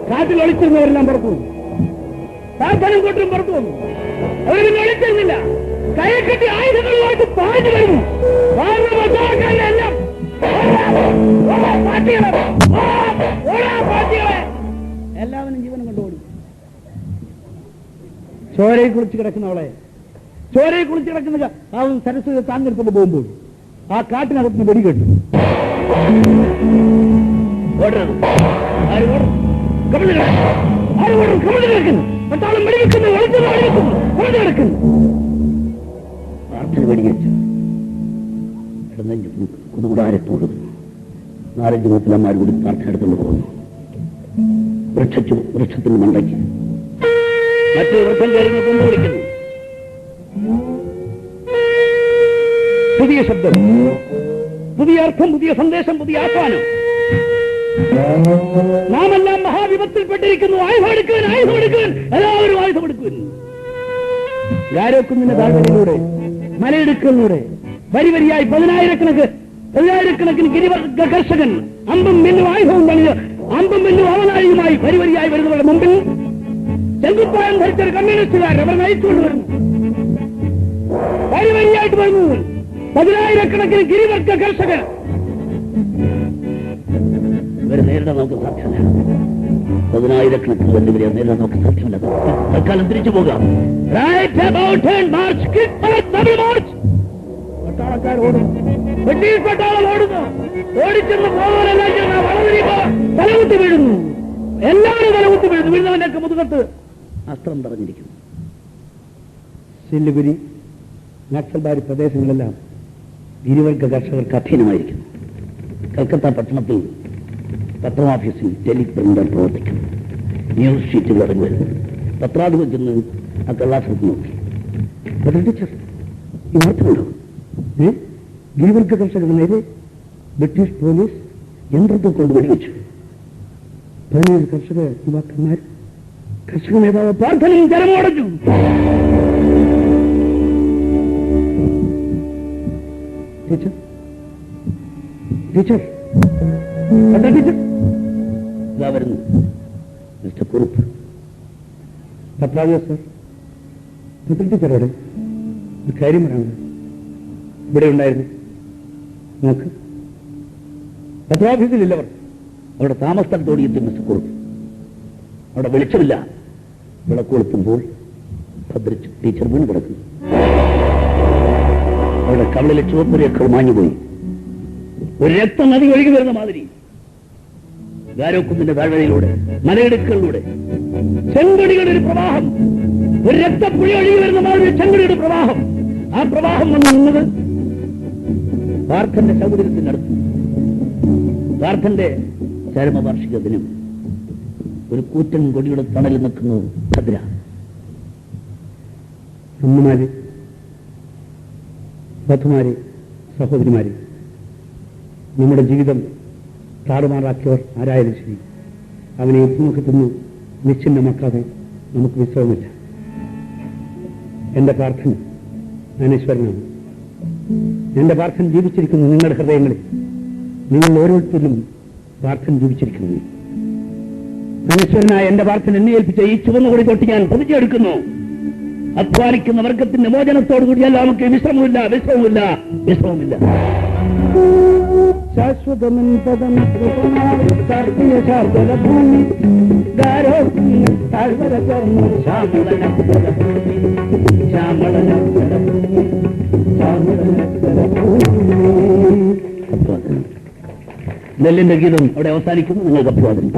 കാട്ടിൽ ഒളിച്ചിരുന്നവരെല്ലാം പുറത്തു വന്നു. താൽക്കാലം കൊട്ടും പുറത്തു വന്നു. അവർ പിന്നെ ഒളിച്ചിരുന്നില്ല. കൈ കെട്ടി ആയുധങ്ങളുമായിട്ട് പാഞ്ഞു വരുന്നു. എല്ലാവരും ജീവനം കൊണ്ടുപോയി. ചോരയിൽ കുളിച്ച് കിടക്കുന്നവളെ, ചോരയിൽ കുളിച്ച് കിടക്കുന്ന ആ സരസ്വതി താങ്ങെടുത്തോണ്ട് പോകുമ്പോൾ ആ കാട്ടിനകത്ത് വെടി കേട്ടു. പട്ടാളം വെടിവെക്കുന്നു, കിടക്കുന്നു. വെടിവെച്ചു കുതുകൂടാരത്തോട് 4-5 മുസ്ലിംമാർ കൂടി പ്രാർത്ഥന എടുത്തുകൊണ്ട് പോകുന്നു. വൃക്ഷത്തിന് മണ്ടയ്ക്ക് മറ്റൊരു വൃക്ഷം കയറി കൊണ്ടു വിളിക്കുന്നു. പുതിയ ശബ്ദം, പുതിയ അർത്ഥം, പുതിയ സന്ദേശം, പുതിയ ആഹ്വാനം. നാമെല്ലാം മഹാവിപത്തിൽപ്പെട്ടിരിക്കുന്നു. ആയുധമെടുക്കുവാൻ, എല്ലാവരും ആയുധമെടുക്കുവാൻ. ഗാരോക്കുന്നിന്റെ താഴ്വരയിലൂടെ, മലയിടുക്കിലൂടെ വരിവരിയായി 10,000-കണക്കിന് ഗിരിവർഗ കർഷകൻ അമ്പും വില്ലും ആയുധവും പണിഞ്ഞ് അമ്പും വില്ലും അവനാഴിയുമായി വരിവരിയായി വരുന്നവരുടെ മുമ്പിൽ ചെങ്കുപ്പായം ധരിച്ചൊരു കമ്മ്യൂണിസ്റ്റുകാർ അവർ നയിച്ചുകൊണ്ട് വരുന്നു. വരിവരിയായിട്ട് വരുന്നു 10,000-കണക്കിന് ഗിരിവർഗ കർഷകർ. ഇവരെ നേരിടാൻ നമുക്ക് സാധ്യമല്ല. 10,000-കണക്കിന് വല്ലവരെ നേരിടാൻ നമുക്ക് സാധ്യമല്ല. തൽക്കാലം തിരിച്ചു പോകാം. പട്ടാളക്കാർ ഓടും. ബ്രിട്ടീഷ് പട്ടാളം ഓടുന്നു. ഓടിച്ചെന്ന് പോകുന്നവരെല്ലാം വളരെ തലകുത്തി വീഴുന്നു. എല്ലാവരും തലകുത്തി വീഴുന്നു. വീഴുന്നവനൊക്കെ മുതുകത്ത് അസ്ത്രം പറഞ്ഞിരിക്കുന്നു. സില്ലുപുരി, നക്സൽബാരി പ്രദേശങ്ങളെല്ലാം ഗിരിവർഗ കർഷകർക്ക് അധീനമായിരിക്കുന്നു. കൽക്കത്ത പട്ടണത്തിൽ പത്രോഫീസിൽ ടെലിപ്രിന്റർ പ്രവർത്തിക്കുന്നു. ന്യൂസ് ഷീറ്റുകൾ ഇറങ്ങി വരുന്നു. പത്രാധിപത്യന്ന് ആ കള്ളാസത്ത് നോക്കി. ടീച്ചർ ഈ വാർത്തകളുണ്ടോ? ഗിരിവർഗ കർഷകരുടെ നേരെ ബ്രിട്ടീഷ് പോലീസ് യന്ത്രത്തെ കൊണ്ട് വെടിവെച്ചു. 17 കർഷക യുവാക്കന്മാർ കർഷക നേതാവ് പ്രാർത്ഥനയും ജനമോടഞ്ഞു. ടീച്ചർ ടീച്ചർ എന്താ ടീച്ചർ? ഇതാ വരുന്നു മിസ്റ്റർ കുറുപ്പ്. പത്രാധിപ സർ, ടീച്ചറോടെ ഒരു കാര്യം പറയാനുണ്ട്. ഇവിടെ ഉണ്ടായിരുന്നു. നോക്ക്, പത്രാഫീസിലില്ലവർ. അവിടെ താമസത്തോടെ എത്തി മിസ്റ്റർ കുറുപ്പ്. അവിടെ വെളിച്ചമില്ല. വിളക്കൊളുത്തുമ്പോൾ ഭദ്രിച്ച് ടീച്ചർ വീണ് കിടക്കുന്നു. അവിടെ കവളിലെ ചുവപ്പ് രേഖകൾ മാഞ്ഞുപോയി. ഒരു രക്തനദി ഒഴുകി വരുന്ന മാതിരി ഗാരോക്കുന്നിന്റെ താഴ്വരയിലൂടെ, മലയിടുക്കുകളിലൂടെ ചെങ്കടികളുടെ ഒരു പ്രവാഹം, ഒരു രക്തപ്പുഴ ഒഴുകി വരുന്ന മാതിരി ചെങ്കടിയുടെ പ്രവാഹം. ആ പ്രവാഹം വന്ന് നിന്നത് പാർത്ഥന്റെ സൗകര്യത്തിനടുത്ത്. പാർത്ഥന്റെ ചരമവാർഷിക ദിനം. ഒരു കൂറ്റൻ കൊടിയുടെ തണലിൽ നിൽക്കുന്നു ഭദ്ര. അമ്മമാര്, വധുമാര്, സഹോദരിമാര്, നമ്മുടെ ജീവിതം താറുമാറാക്കിയവർ ആരായാലും ശരി, അവനെ ഏറ്റുമുഖത്തുനിന്ന് നിശ്ചിന്നമാക്കാതെ നമുക്ക് വിശ്രമമില്ല. എന്റെ പ്രാർത്ഥന ജ്ഞാനേശ്വരനാണ്. എന്റെ പ്രാർത്ഥന ജീവിച്ചിരിക്കുന്നു നിങ്ങളുടെ ഹൃദയങ്ങളിൽ. നിങ്ങൾ ഓരോരുത്തരിലും പ്രാർത്ഥന ജീവിച്ചിരിക്കുന്നു. അനശ്വരനായ എന്റെ പാർട്ടിൽ എന്നെ ഏൽപ്പിച്ച ഈ ചുവന്ന കൊടി തൊട്ട് ഞാൻ പ്രതിജ്ഞ എടുക്കുന്നു. അധ്വാനിക്കുന്ന വർഗത്തിന്റെ മോചനത്തോടുകൂടിയല്ല നമുക്ക് വിശ്രമമില്ല. ശാശ്വതമൻ ഭൂമി നെല്ലിന്റെ ഗീതം അവിടെ അവസാനിക്കുന്നു. നിങ്ങൾക്ക് അഭിവാദനം.